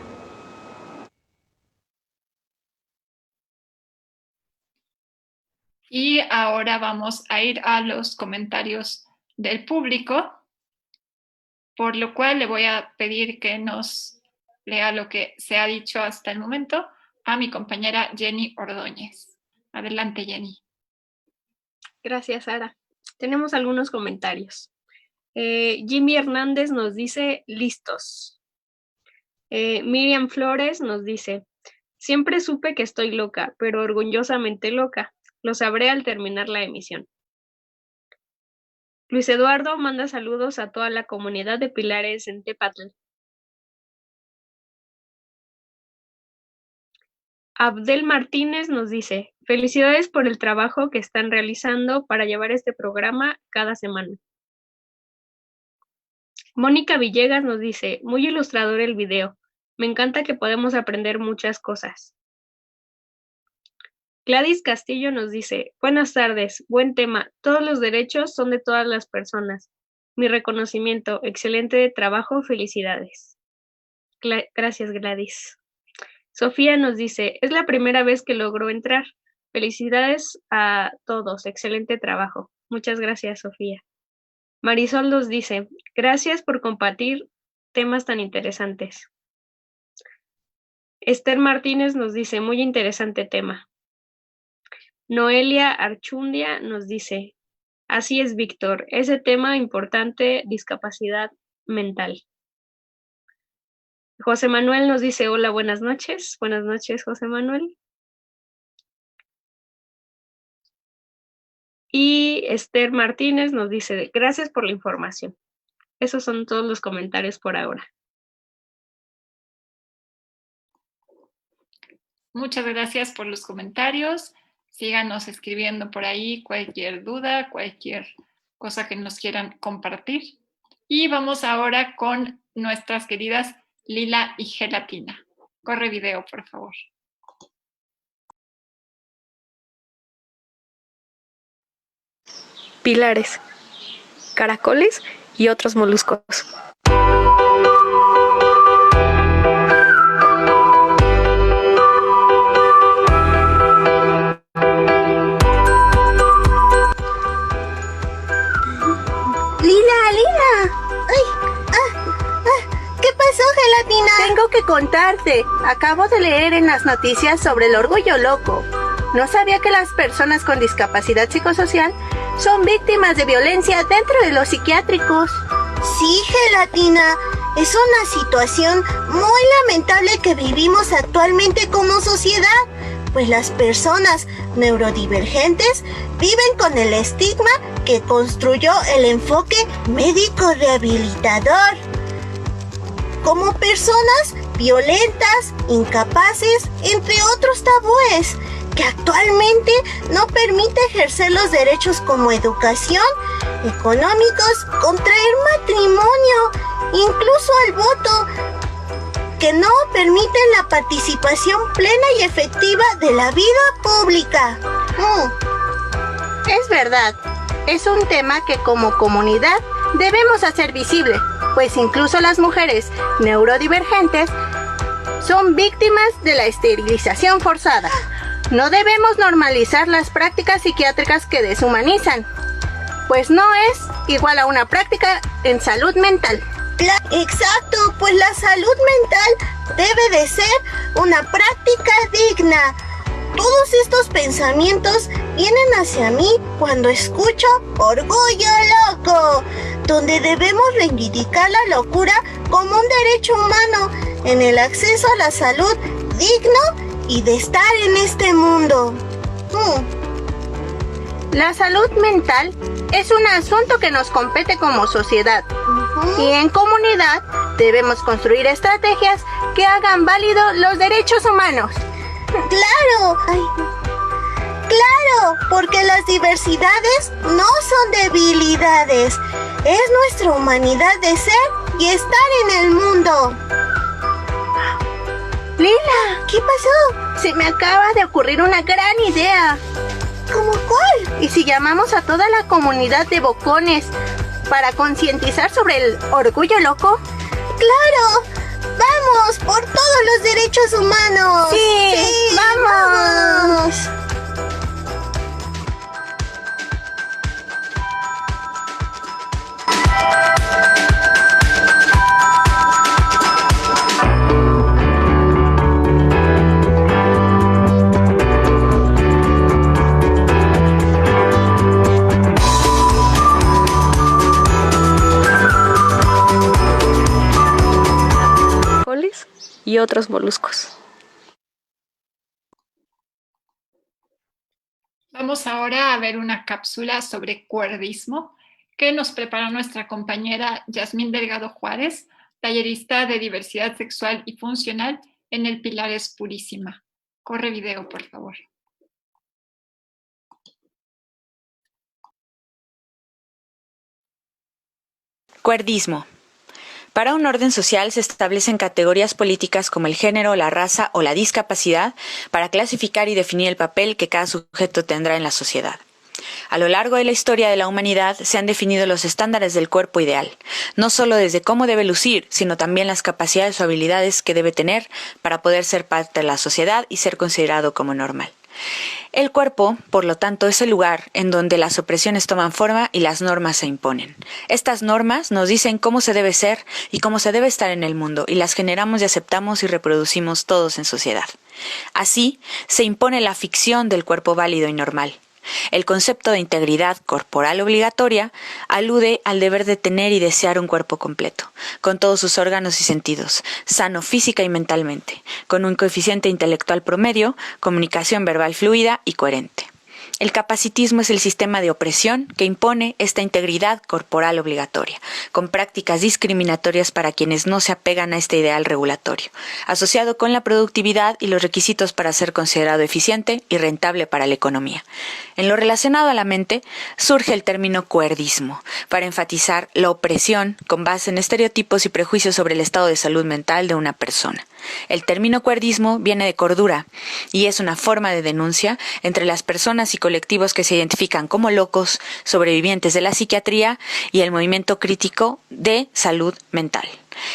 Speaker 2: Y ahora vamos a ir a los comentarios del público, por lo cual le voy a pedir que nos lea lo que se ha dicho hasta el momento a mi compañera Jenny Ordóñez. Adelante, Jenny.
Speaker 1: Gracias, Sara. Tenemos algunos comentarios. Jimmy Hernández nos dice, listos. Miriam Flores nos dice, siempre supe que estoy loca, pero orgullosamente loca. Lo sabré al terminar la emisión. Luis Eduardo manda saludos a toda la comunidad de Pilares en Tepatl. Abdel Martínez nos dice, felicidades por el trabajo que están realizando para llevar este programa cada semana. Mónica Villegas nos dice, muy ilustrador el video. Me encanta que podemos aprender muchas cosas. Gladys Castillo nos dice, buenas tardes, buen tema. Todos los derechos son de todas las personas. Mi reconocimiento, excelente trabajo, felicidades. Gracias, Gladys. Sofía nos dice, es la primera vez que logro entrar. Felicidades a todos, excelente trabajo. Muchas gracias, Sofía. Marisol nos dice, gracias por compartir temas tan interesantes. Esther Martínez nos dice, muy interesante tema. Noelia Archundia nos dice, así es, Víctor, ese tema importante, discapacidad mental. José Manuel nos dice, hola, buenas noches. Buenas noches, José Manuel. Y Esther Martínez nos dice, gracias por la información. Esos son todos los comentarios por ahora.
Speaker 2: Muchas gracias por los comentarios. Síganos escribiendo por ahí cualquier duda, cualquier cosa que nos quieran compartir. Y vamos ahora con nuestras queridas Lila y Gelatina. Corre video, por favor.
Speaker 1: Pilares, caracoles y otros moluscos.
Speaker 6: Tengo que contarte, acabo de leer en las noticias sobre el orgullo loco. No sabía que las personas con discapacidad psicosocial son víctimas de violencia dentro de los psiquiátricos.
Speaker 7: Sí, Gelatina, es una situación muy lamentable que vivimos actualmente como sociedad, pues las personas neurodivergentes viven con el estigma que construyó el enfoque médico rehabilitador. Como personas violentas, incapaces, entre otros tabúes, que actualmente no permite ejercer los derechos como educación, económicos, contraer matrimonio, incluso el voto, que no permiten la participación plena y efectiva de la vida pública.
Speaker 6: Es verdad, es un tema que como comunidad debemos hacer visible, pues incluso las mujeres neurodivergentes son víctimas de la esterilización forzada. No debemos normalizar las prácticas psiquiátricas que deshumanizan, pues no es igual a una práctica en salud mental.
Speaker 7: Exacto, pues la salud mental debe de ser una práctica digna. Todos estos pensamientos vienen hacia mí cuando escucho Orgullo Loco, donde debemos reivindicar la locura como un derecho humano en el acceso a la salud digno y de estar en este mundo.
Speaker 6: La salud mental es un asunto que nos compete como sociedad. Y en comunidad debemos construir estrategias que hagan válidos los derechos humanos.
Speaker 7: ¡Claro! ¡Claro! Porque las diversidades no son debilidades. Es nuestra humanidad de ser y estar en el mundo.
Speaker 6: Lila,
Speaker 7: ¿qué pasó?
Speaker 6: Se me acaba de ocurrir una gran idea.
Speaker 7: ¿Cómo cuál?
Speaker 6: ¿Y si llamamos a toda la comunidad de bocones para concientizar sobre el orgullo loco?
Speaker 7: ¡Claro! ¡Vamos por todos los derechos humanos!
Speaker 6: ¡Sí! ¡Vamos!
Speaker 1: Y otros moluscos.
Speaker 2: Vamos ahora a ver una cápsula sobre cuerdismo que nos prepara nuestra compañera Yasmín Delgado Juárez, tallerista de diversidad sexual y funcional en el Pilares Purísima. Corre video, por favor.
Speaker 8: Cuerdismo. Para un orden social se establecen categorías políticas como el género, la raza o la discapacidad para clasificar y definir el papel que cada sujeto tendrá en la sociedad. A lo largo de la historia de la humanidad se han definido los estándares del cuerpo ideal, no solo desde cómo debe lucir, sino también las capacidades o habilidades que debe tener para poder ser parte de la sociedad y ser considerado como normal. El cuerpo, por lo tanto, es el lugar en donde las opresiones toman forma y las normas se imponen. Estas normas nos dicen cómo se debe ser y cómo se debe estar en el mundo, y las generamos y aceptamos y reproducimos todos en sociedad. Así, se impone la ficción del cuerpo válido y normal. El concepto de integridad corporal obligatoria alude al deber de tener y desear un cuerpo completo, con todos sus órganos y sentidos, sano física y mentalmente, con un coeficiente intelectual promedio, comunicación verbal fluida y coherente. El capacitismo es el sistema de opresión que impone esta integridad corporal obligatoria, con prácticas discriminatorias para quienes no se apegan a este ideal regulatorio, asociado con la productividad y los requisitos para ser considerado eficiente y rentable para la economía. En lo relacionado a la mente, surge el término cuerdismo, para enfatizar la opresión con base en estereotipos y prejuicios sobre el estado de salud mental de una persona. El término cuerdismo viene de cordura y es una forma de denuncia entre las personas y colectivos que se identifican como locos, sobrevivientes de la psiquiatría y el movimiento crítico de salud mental.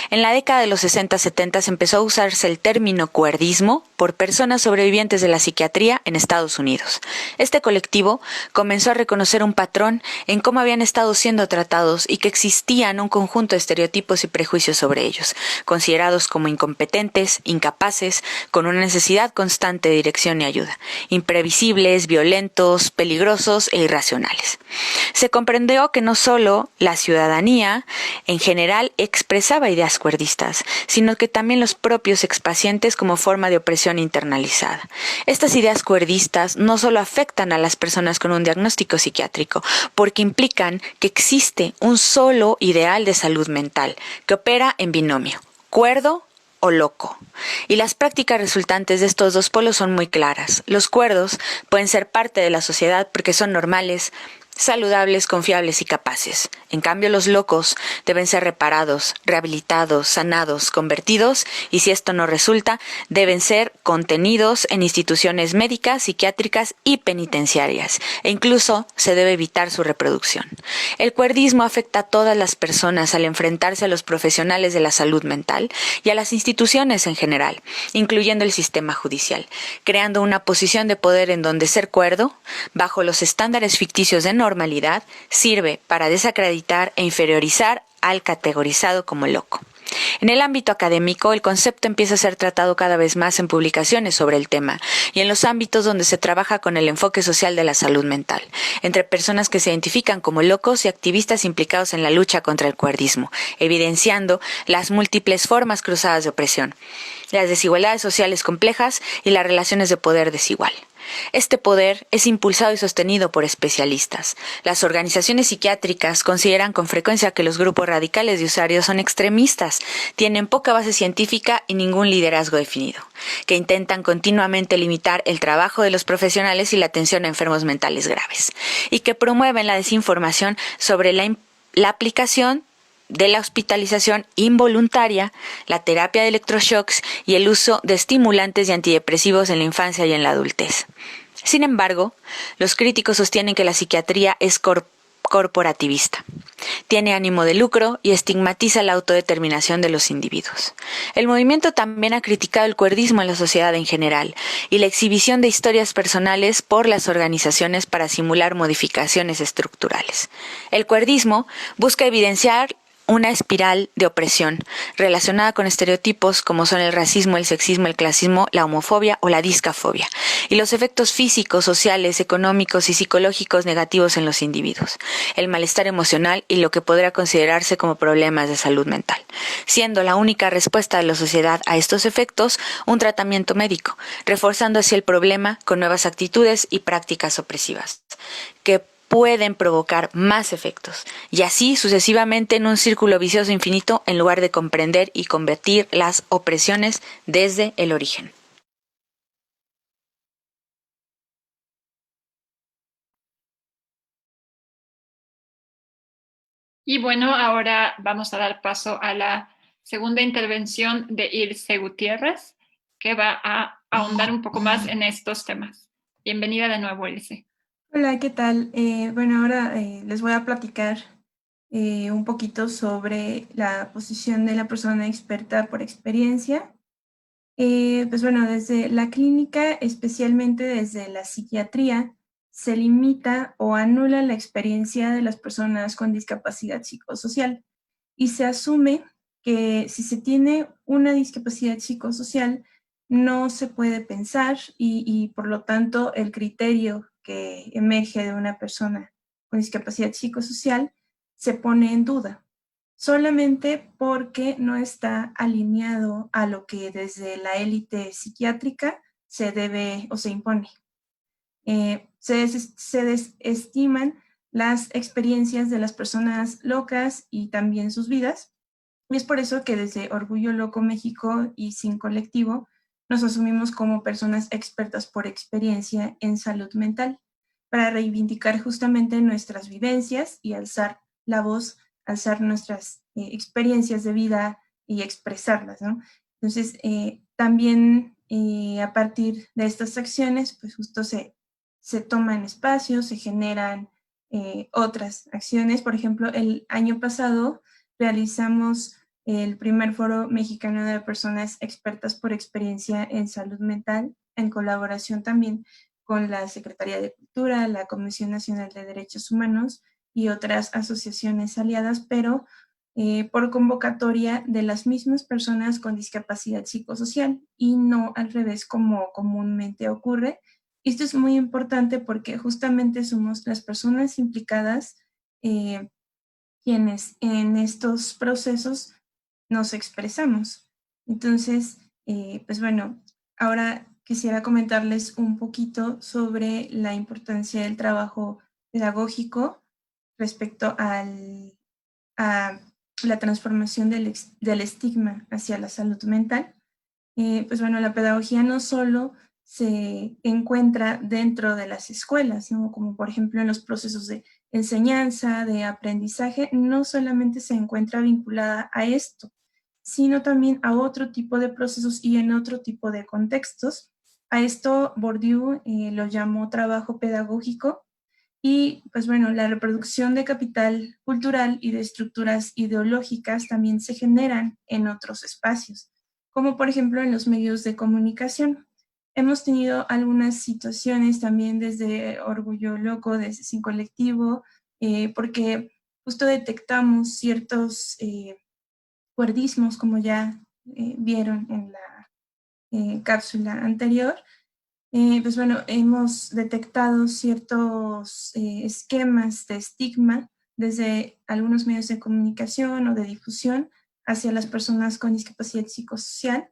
Speaker 8: En la década de los 60-70 empezó a usarse el término cuerdismo por personas sobrevivientes de la psiquiatría en Estados Unidos. Este colectivo comenzó a reconocer un patrón en cómo habían estado siendo tratados y que existían un conjunto de estereotipos y prejuicios sobre ellos, considerados como incompetentes, incapaces, con una necesidad constante de dirección y ayuda, imprevisibles, violentos, peligrosos e irracionales. Se comprendió que no solo la ciudadanía en general expresaba ideas cuerdistas, sino que también los propios expacientes como forma de opresión internalizada. Estas ideas cuerdistas no solo afectan a las personas con un diagnóstico psiquiátrico, porque implican que existe un solo ideal de salud mental, que opera en binomio, cuerdo o loco. Y las prácticas resultantes de estos dos polos son muy claras. Los cuerdos pueden ser parte de la sociedad porque son normales, saludables, confiables y capaces. En cambio, los locos deben ser reparados, rehabilitados, sanados, convertidos y si esto no resulta, deben ser contenidos en instituciones médicas, psiquiátricas y penitenciarias e incluso se debe evitar su reproducción. El cuerdismo afecta a todas las personas al enfrentarse a los profesionales de la salud mental y a las instituciones en general, incluyendo el sistema judicial, creando una posición de poder en donde ser cuerdo, bajo los estándares ficticios de normalidad, sirve para desacreditar e inferiorizar al categorizado como loco. En el ámbito académico, el concepto empieza a ser tratado cada vez más en publicaciones sobre el tema y en los ámbitos donde se trabaja con el enfoque social de la salud mental, entre personas que se identifican como locos y activistas implicados en la lucha contra el cuerdismo, evidenciando las múltiples formas cruzadas de opresión, las desigualdades sociales complejas y las relaciones de poder desigual. Este poder es impulsado y sostenido por especialistas. Las organizaciones psiquiátricas consideran con frecuencia que los grupos radicales de usuarios son extremistas, tienen poca base científica y ningún liderazgo definido, que intentan continuamente limitar el trabajo de los profesionales y la atención a enfermos mentales graves, y que promueven la desinformación sobre la aplicación de la hospitalización involuntaria, la terapia de electroshocks y el uso de estimulantes y antidepresivos en la infancia y en la adultez. Sin embargo, los críticos sostienen que la psiquiatría es corporativista, tiene ánimo de lucro y estigmatiza la autodeterminación de los individuos. El movimiento también ha criticado el cuerdismo en la sociedad en general y la exhibición de historias personales por las organizaciones para simular modificaciones estructurales. El cuerdismo busca evidenciar una espiral de opresión relacionada con estereotipos como son el racismo, el sexismo, el clasismo, la homofobia o la discafobia, y los efectos físicos, sociales, económicos y psicológicos negativos en los individuos, el malestar emocional y lo que podrá considerarse como problemas de salud mental, siendo la única respuesta de la sociedad a estos efectos un tratamiento médico, reforzando así el problema con nuevas actitudes y prácticas opresivas, que pueden provocar más efectos, y así sucesivamente en un círculo vicioso infinito en lugar de comprender y combatir las opresiones desde el origen.
Speaker 2: Y bueno, ahora vamos a dar paso a la segunda intervención de Ilse Gutiérrez, que va a ahondar un poco más en estos temas. Bienvenida de nuevo, Ilse.
Speaker 3: Hola, ¿qué tal? Bueno, ahora les voy a platicar un poquito sobre la posición de la persona experta por experiencia. Pues bueno, desde la clínica, especialmente desde la psiquiatría, se limita o anula la experiencia de las personas con discapacidad psicosocial y se asume que si se tiene una discapacidad psicosocial, no se puede pensar y por lo tanto el criterio que emerge de una persona con discapacidad psicosocial se pone en duda, solamente porque no está alineado a lo que desde la élite psiquiátrica se debe o se impone. Se desestiman las experiencias de las personas locas y también sus vidas, y es por eso que desde Orgullo Loco México y Sin Colectivo nos asumimos como personas expertas por experiencia en salud mental, para reivindicar justamente nuestras vivencias y alzar la voz, alzar nuestras experiencias de vida y expresarlas, ¿no? Entonces, también a partir de estas acciones, pues justo se toman espacios, se generan otras acciones. Por ejemplo, el año pasado realizamos el primer foro mexicano de personas expertas por experiencia en salud mental, en colaboración también con la Secretaría de Cultura, la Comisión Nacional de Derechos Humanos y otras asociaciones aliadas, pero por convocatoria de las mismas personas con discapacidad psicosocial y no al revés como comúnmente ocurre. Esto es muy importante porque justamente somos las personas implicadas quienes en estos procesos nos expresamos. Entonces, pues bueno, ahora quisiera comentarles un poquito sobre la importancia del trabajo pedagógico respecto a la transformación del estigma hacia la salud mental. Pues bueno, la pedagogía no solo se encuentra dentro de las escuelas, ¿no? Como por ejemplo en los procesos de enseñanza, de aprendizaje, no solamente se encuentra vinculada a esto, sino también a otro tipo de procesos y en otro tipo de contextos. A esto Bourdieu lo llamó trabajo pedagógico. Y pues bueno, la reproducción de capital cultural y de estructuras ideológicas también se generan en otros espacios, como por ejemplo en los medios de comunicación. Hemos tenido algunas situaciones también desde Orgullo Loco, desde Sin Colectivo, porque justo detectamos ciertos cuerdismos, como ya vieron en la cápsula anterior. Pues bueno, hemos detectado ciertos esquemas de estigma desde algunos medios de comunicación o de difusión hacia las personas con discapacidad psicosocial.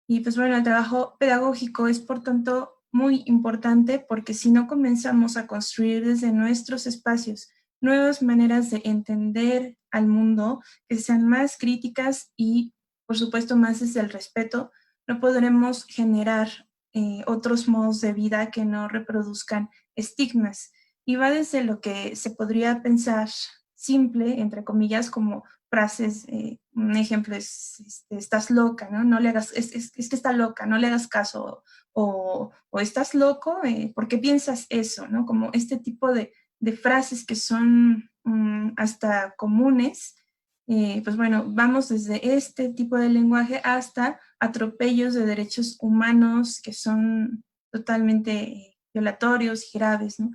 Speaker 3: Y pues bueno, el trabajo pedagógico es por tanto muy importante, porque si no comenzamos a construir desde nuestros espacios nuevas maneras de entender al mundo que sean más críticas y por supuesto más desde el respeto, no podremos generar otros modos de vida que no reproduzcan estigmas. Y va desde lo que se podría pensar simple, entre comillas, como frases, un ejemplo es estás loca, ¿no? No le hagas, es que está loca, no le hagas caso, o estás loco, ¿por qué piensas eso? ¿No? Como este tipo de frases que son hasta comunes. Pues bueno, vamos desde este tipo de lenguaje hasta atropellos de derechos humanos que son totalmente violatorios y graves, ¿no?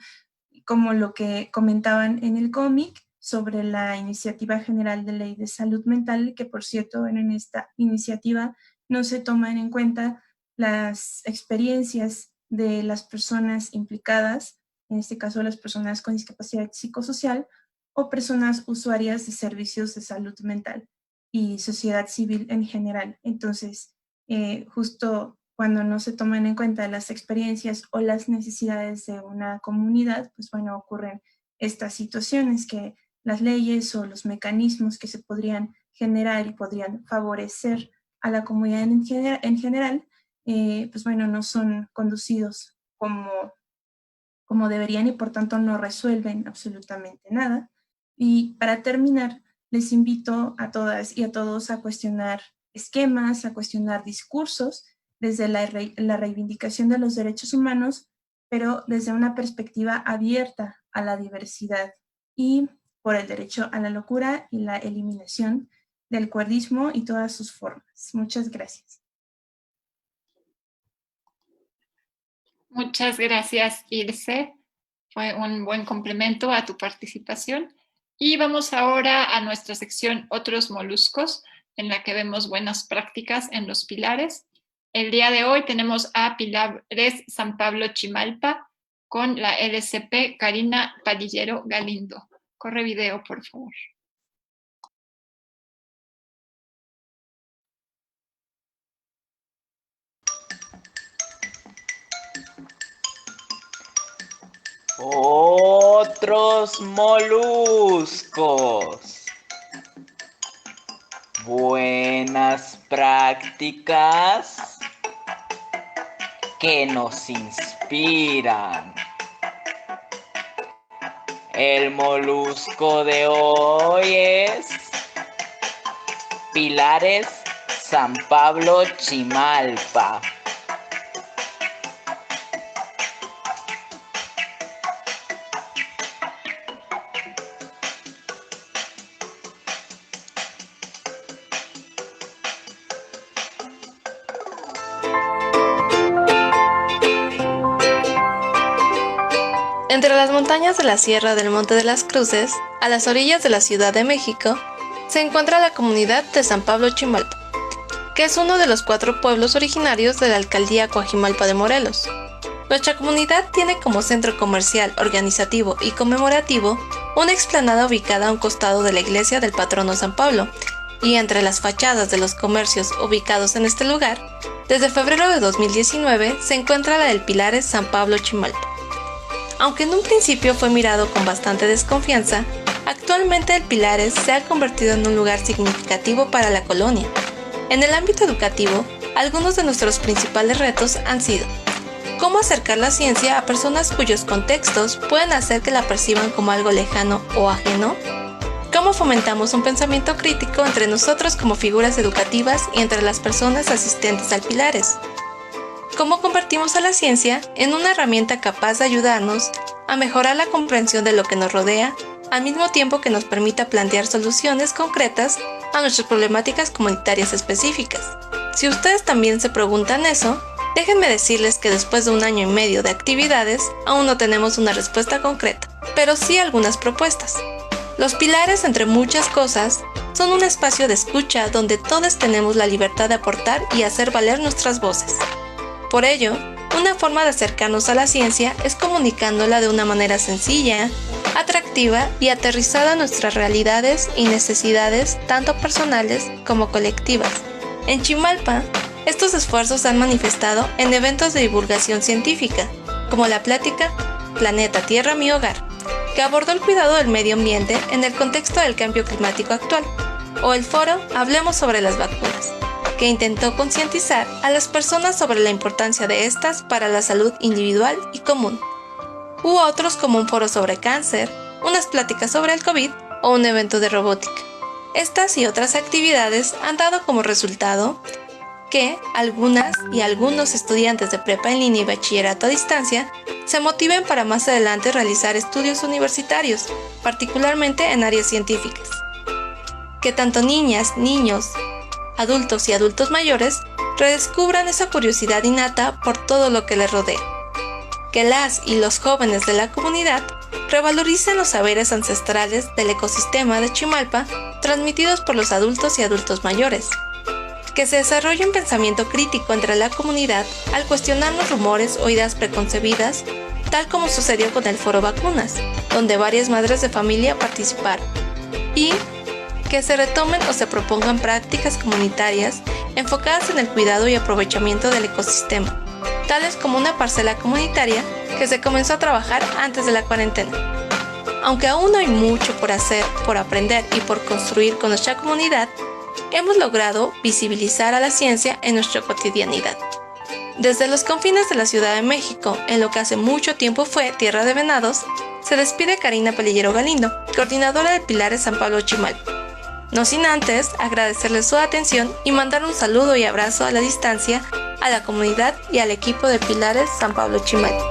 Speaker 3: Como lo que comentaban en el cómic sobre la Iniciativa General de Ley de Salud Mental, que por cierto en esta iniciativa no se toman en cuenta las experiencias de las personas implicadas, en este caso las personas con discapacidad psicosocial o personas usuarias de servicios de salud mental y sociedad civil en general. Entonces, justo cuando no se toman en cuenta las experiencias o las necesidades de una comunidad, pues bueno, ocurren estas situaciones que las leyes o los mecanismos que se podrían generar y podrían favorecer a la comunidad en general, pues bueno, no son conducidos como deberían y por tanto no resuelven absolutamente nada. Y para terminar, les invito a todas y a todos a cuestionar esquemas, a cuestionar discursos desde la reivindicación de los derechos humanos, pero desde una perspectiva abierta a la diversidad y por el derecho a la locura y la eliminación del cuerdismo y todas sus formas. Muchas gracias.
Speaker 2: Muchas gracias, Ilse. Fue un buen complemento a tu participación. Y vamos ahora a nuestra sección Otros Moluscos, en la que vemos buenas prácticas en los pilares. El día de hoy tenemos a Pilares San Pablo Chimalpa con la LCP Karina Padillero Galindo. Corre video, por favor.
Speaker 9: Otros moluscos. Buenas prácticas que nos inspiran. El molusco de hoy es Pilares San Pablo Chimalpa.
Speaker 10: Entre las montañas de la Sierra del Monte de las Cruces, a las orillas de la Ciudad de México, se encuentra la comunidad de San Pablo Chimalpa, que es uno de los 4 pueblos originarios de la alcaldía Coajimalpa de Morelos. Nuestra comunidad tiene como centro comercial, organizativo y conmemorativo una explanada ubicada a un costado de la iglesia del patrono San Pablo, y entre las fachadas de los comercios ubicados en este lugar, desde febrero de 2019 se encuentra la del Pilares San Pablo Chimalpa. Aunque en un principio fue mirado con bastante desconfianza, actualmente el Pilares se ha convertido en un lugar significativo para la colonia. En el ámbito educativo, algunos de nuestros principales retos han sido cómo acercar la ciencia a personas cuyos contextos pueden hacer que la perciban como algo lejano o ajeno. ¿Cómo fomentamos un pensamiento crítico entre nosotros como figuras educativas y entre las personas asistentes al Pilares? ¿Cómo convertimos a la ciencia en una herramienta capaz de ayudarnos a mejorar la comprensión de lo que nos rodea, al mismo tiempo que nos permita plantear soluciones concretas a nuestras problemáticas comunitarias específicas? Si ustedes también se preguntan eso, déjenme decirles que después de 1 año y medio de actividades, aún no tenemos una respuesta concreta, pero sí algunas propuestas. Los Pilares, entre muchas cosas, son un espacio de escucha donde todos tenemos la libertad de aportar y hacer valer nuestras voces. Por ello, una forma de acercarnos a la ciencia es comunicándola de una manera sencilla, atractiva y aterrizada a nuestras realidades y necesidades, tanto personales como colectivas. En Chimalpa, estos esfuerzos se han manifestado en eventos de divulgación científica, como la plática Planeta Tierra, mi hogar, que abordó el cuidado del medio ambiente en el contexto del cambio climático actual, o el foro Hablemos sobre las vacunas, que intentó concientizar a las personas sobre la importancia de estas para la salud individual y común. U otros como un foro sobre cáncer, unas pláticas sobre el COVID o un evento de robótica. Estas y otras actividades han dado como resultado que algunas y algunos estudiantes de prepa en línea y bachillerato a distancia se motiven para más adelante realizar estudios universitarios, particularmente en áreas científicas. Que tanto niñas, niños, adultos y adultos mayores redescubran esa curiosidad innata por todo lo que les rodea. Que las y los jóvenes de la comunidad revaloricen los saberes ancestrales del ecosistema de Chimalpa transmitidos por los adultos y adultos mayores. Que se desarrolle un pensamiento crítico entre la comunidad al cuestionarnos rumores o ideas preconcebidas, tal como sucedió con el Foro Vacunas, donde varias madres de familia participaron. Y que se retomen o se propongan prácticas comunitarias enfocadas en el cuidado y aprovechamiento del ecosistema, tales como una parcela comunitaria que se comenzó a trabajar antes de la cuarentena. Aunque aún hay mucho por hacer, por aprender y por construir con nuestra comunidad, hemos logrado visibilizar a la ciencia en nuestra cotidianidad. Desde los confines de la Ciudad de México, en lo que hace mucho tiempo fue Tierra de Venados, se despide Karina Pelillero Galindo, coordinadora de Pilares San Pablo Chimalpa. No sin antes agradecerles su atención y mandar un saludo y abrazo a la distancia a la comunidad y al equipo de Pilares San Pablo Chimalpa.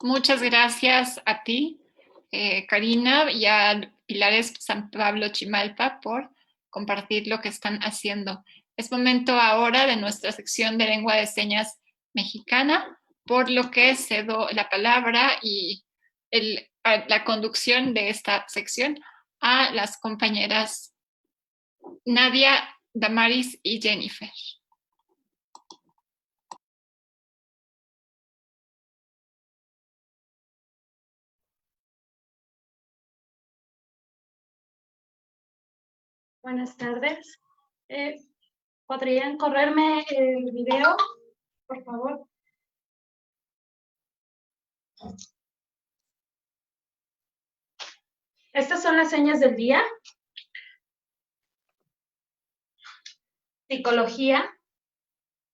Speaker 2: Muchas gracias a ti, Karina, y a Pilares San Pablo Chimalpa por compartir lo que están haciendo. Es momento ahora de nuestra sección de lengua de señas mexicana, por lo que cedo la palabra y la conducción de esta sección a las compañeras Nadia, Damaris y Jennifer.
Speaker 11: Buenas tardes. ¿Podrían correrme el video, por favor? Estas son las señas del día. Psicología.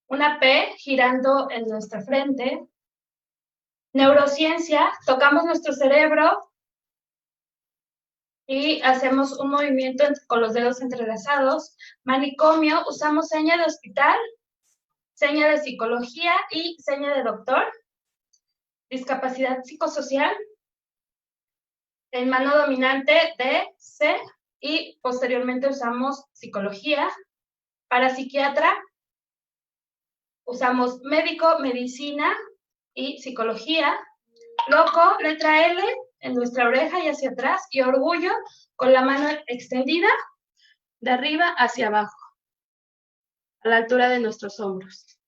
Speaker 11: Una P girando en nuestra frente. Neurociencia. Tocamos nuestro cerebro y hacemos un movimiento con los dedos entrelazados. Manicomio, usamos seña de hospital, seña de psicología y seña de doctor. Discapacidad psicosocial, en mano dominante D, C, y posteriormente usamos psicología. Para psiquiatra, usamos médico, medicina y psicología. Loco, letra L, en nuestra oreja y hacia atrás, y orgullo con la mano extendida de arriba hacia abajo, a la altura de nuestros hombros.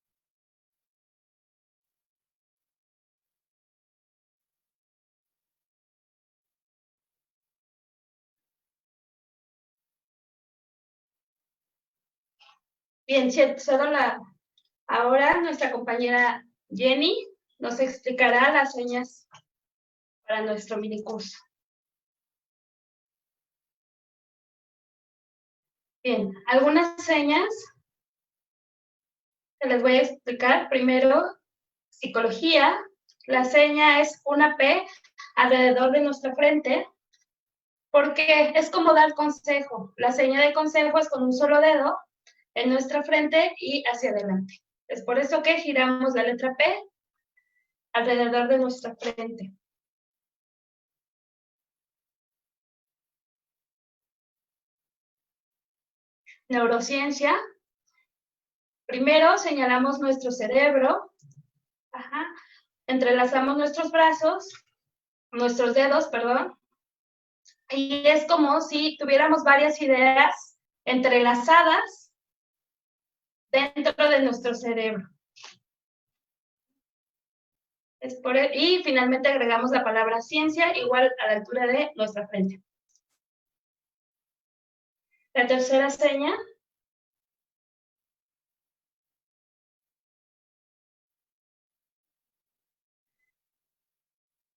Speaker 11: Bien, cedo ahora nuestra compañera Jenny nos explicará las señas para nuestro minicurso. Bien, algunas señas que les voy a explicar. Primero, psicología. La seña es una P alrededor de nuestra frente, porque es como dar consejo. La seña de consejo es con un solo dedo en nuestra frente y hacia adelante. Es por eso que giramos la letra P alrededor de nuestra frente. Neurociencia. Primero señalamos nuestro cerebro. Ajá. Entrelazamos nuestros dedos, perdón. Y es como si tuviéramos varias ideas entrelazadas dentro de nuestro cerebro. Y finalmente agregamos la palabra ciencia igual a la altura de nuestra frente. La tercera seña.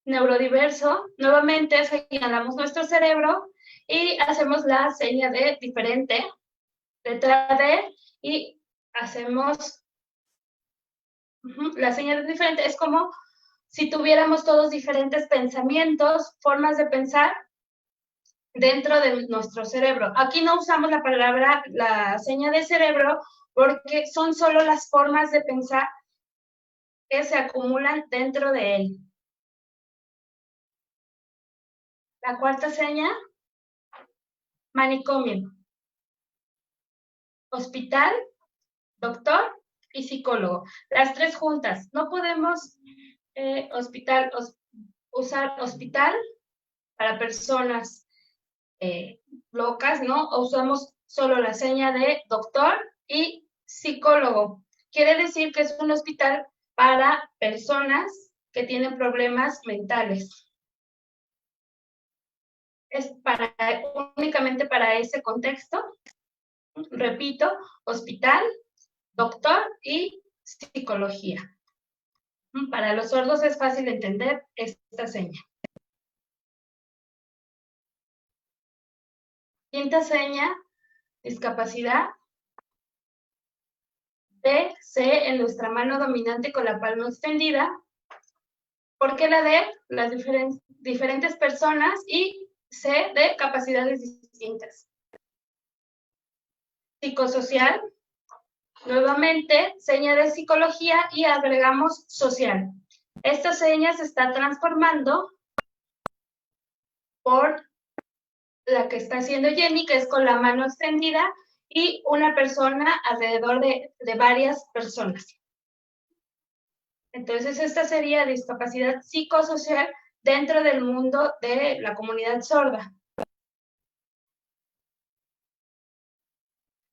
Speaker 11: Neurodiverso. Nuevamente señalamos nuestro cerebro y hacemos la seña de diferente, letra D, y hacemos la seña de diferente. Es como si tuviéramos todos diferentes pensamientos, formas de pensar dentro de nuestro cerebro. Aquí no usamos la seña de cerebro, porque son solo las formas de pensar que se acumulan dentro de él. La cuarta seña, manicomio. Hospital, doctor y psicólogo. Las tres juntas. No podemos usar hospital para personas locas, ¿no? O usamos solo la seña de doctor y psicólogo. Quiere decir que es un hospital para personas que tienen problemas mentales. Es únicamente para ese contexto. Repito, hospital, doctor y psicología. Para los sordos es fácil entender esta seña. Quinta seña, discapacidad. D, C en nuestra mano dominante con la palma extendida. ¿Por qué la D? Las diferentes personas, y C de capacidades distintas. Psicosocial. Nuevamente, seña de psicología y agregamos social. Esta seña se está transformando por la que está haciendo Jenny, que es con la mano extendida y una persona alrededor de varias personas. Entonces, esta sería discapacidad psicosocial dentro del mundo de la comunidad sorda.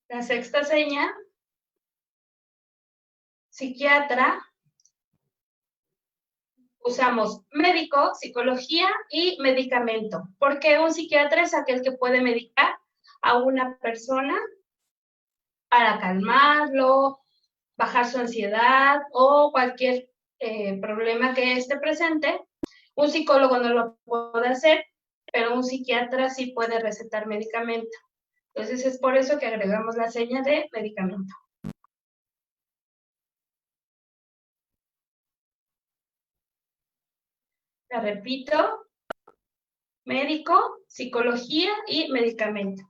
Speaker 11: La sexta seña, psiquiatra. Usamos médico, psicología y medicamento, porque un psiquiatra es aquel que puede medicar a una persona para calmarlo, bajar su ansiedad o cualquier problema que esté presente. Un psicólogo no lo puede hacer, pero un psiquiatra sí puede recetar medicamento. Entonces es por eso que agregamos la seña de medicamento. La repito, médico, psicología y medicamento.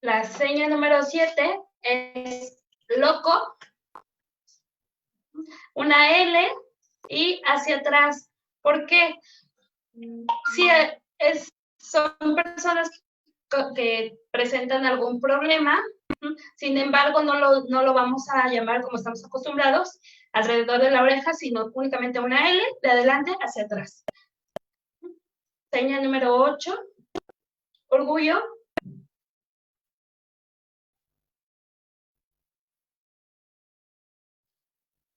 Speaker 11: La seña número 7 es loco, una L y hacia atrás. ¿Por qué? Si son personas que presentan algún problema, sin embargo no lo vamos a llamar como estamos acostumbrados, alrededor de la oreja, sino únicamente una L de adelante hacia atrás. Seña número 8, orgullo.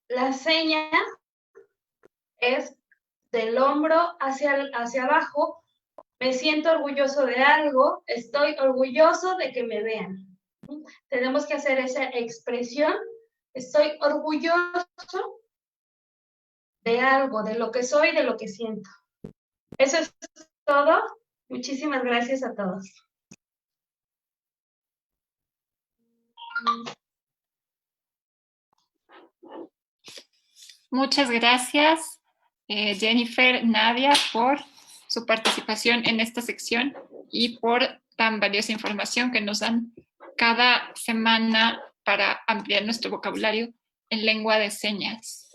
Speaker 11: La seña es del hombro hacia abajo. Me siento orgulloso de algo, estoy orgulloso de que me vean. Tenemos que hacer esa expresión. Estoy orgulloso de algo, de lo que soy, de lo que siento. Eso es todo. Muchísimas gracias a todos.
Speaker 2: Muchas gracias, Jennifer, Nadia, por su participación en esta sección y por tan valiosa información que nos dan cada semana para ampliar nuestro vocabulario en lengua de señas.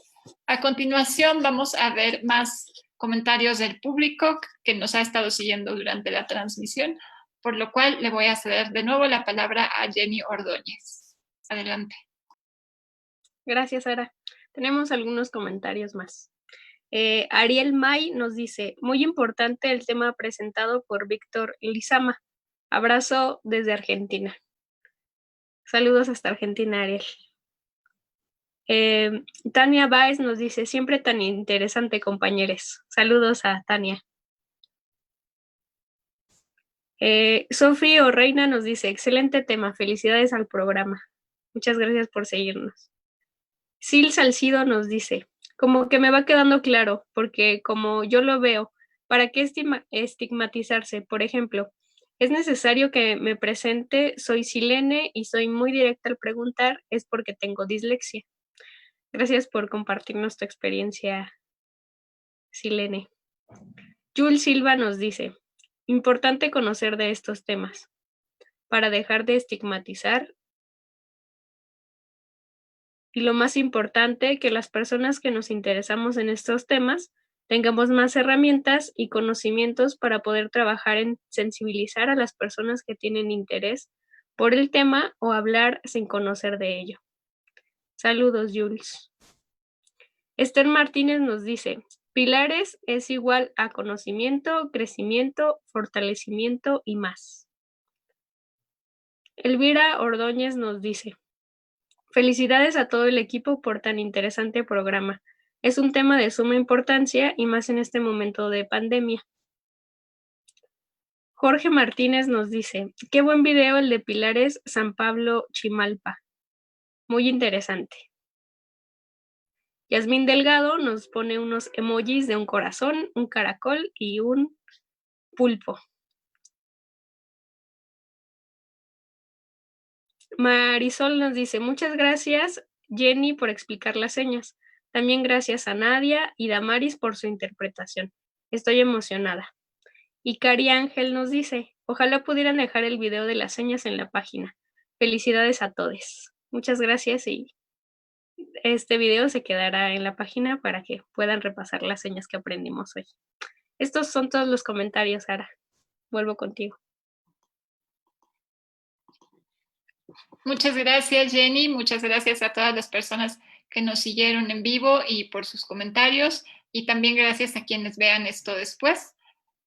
Speaker 2: A continuación vamos a ver más comentarios del público que nos ha estado siguiendo durante la transmisión, por lo cual le voy a ceder de nuevo la palabra a Jenny Ordóñez. Adelante.
Speaker 1: Gracias, Sara. Tenemos algunos comentarios más. Ariel May nos dice, muy importante el tema presentado por Víctor Lizama. Abrazo desde Argentina. Saludos hasta Argentina, Ariel. Tania Báez nos dice, siempre tan interesante, compañeros. Saludos a Tania. Sofi o Reina nos dice, excelente tema, felicidades al programa. Muchas gracias por seguirnos. Sil Salcido nos dice, como que me va quedando claro, porque como yo lo veo, ¿para qué estigmatizarse? Por ejemplo, es necesario que me presente, soy Silene y soy muy directa al preguntar, es porque tengo dislexia. Gracias por compartirnos tu experiencia, Silene. Jules Silva nos dice, importante conocer de estos temas, para dejar de estigmatizar. Y lo más importante, que las personas que nos interesamos en estos temas tengamos más herramientas y conocimientos para poder trabajar en sensibilizar a las personas que tienen interés por el tema o hablar sin conocer de ello. Saludos, Jules. Esther Martínez nos dice, pilares es igual a conocimiento, crecimiento, fortalecimiento y más. Elvira Ordóñez nos dice, felicidades a todo el equipo por tan interesante programa. Es un tema de suma importancia y más en este momento de pandemia. Jorge Martínez nos dice, qué buen video el de Pilares San Pablo Chimalpa. Muy interesante. Yasmín Delgado nos pone unos emojis de un corazón, un caracol y un pulpo. Marisol nos dice, muchas gracias, Jenny, por explicar las señas. También gracias a Nadia y Damaris por su interpretación. Estoy emocionada. Y Cari Ángel nos dice, ojalá pudieran dejar el video de las señas en la página. Felicidades a todos. Muchas gracias y este video se quedará en la página para que puedan repasar las señas que aprendimos hoy. Estos son todos los comentarios, Sara. Vuelvo contigo.
Speaker 2: Muchas gracias, Jenny. Muchas gracias a todas las personas que nos siguieron en vivo y por sus comentarios. Y también gracias a quienes vean esto después.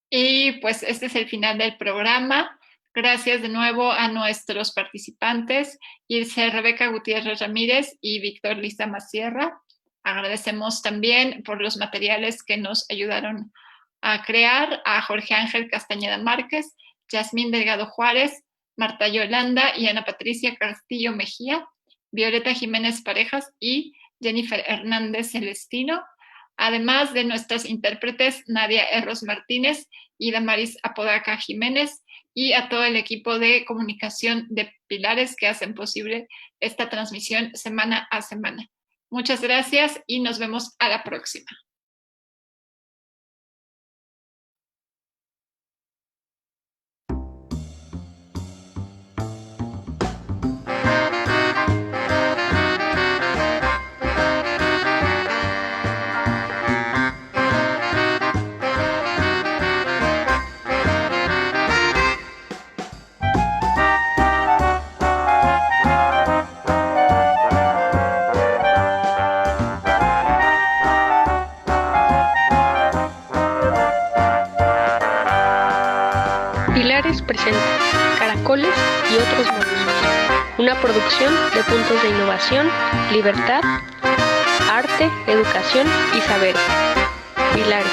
Speaker 2: Y pues este es el final del programa. Gracias de nuevo a nuestros participantes, Ilse Rebeca Gutiérrez Ramírez y Víctor Lizama Sierra. Agradecemos también por los materiales que nos ayudaron a crear a Jorge Ángel Castañeda Márquez, Yasmín Delgado Juárez, Marta Yolanda y Ana Patricia Castillo Mejía, Violeta Jiménez Parejas y Jennifer Hernández Celestino, además de nuestras intérpretes Nadia Erros Martínez y Damaris Apodaca Jiménez, y a todo el equipo de comunicación de Pilares que hacen posible esta transmisión semana a semana. Muchas gracias y nos vemos a la próxima.
Speaker 1: Presenta Caracoles y otros moluscos, una producción de Puntos de Innovación, Libertad, arte, educación y saberes. Pilares.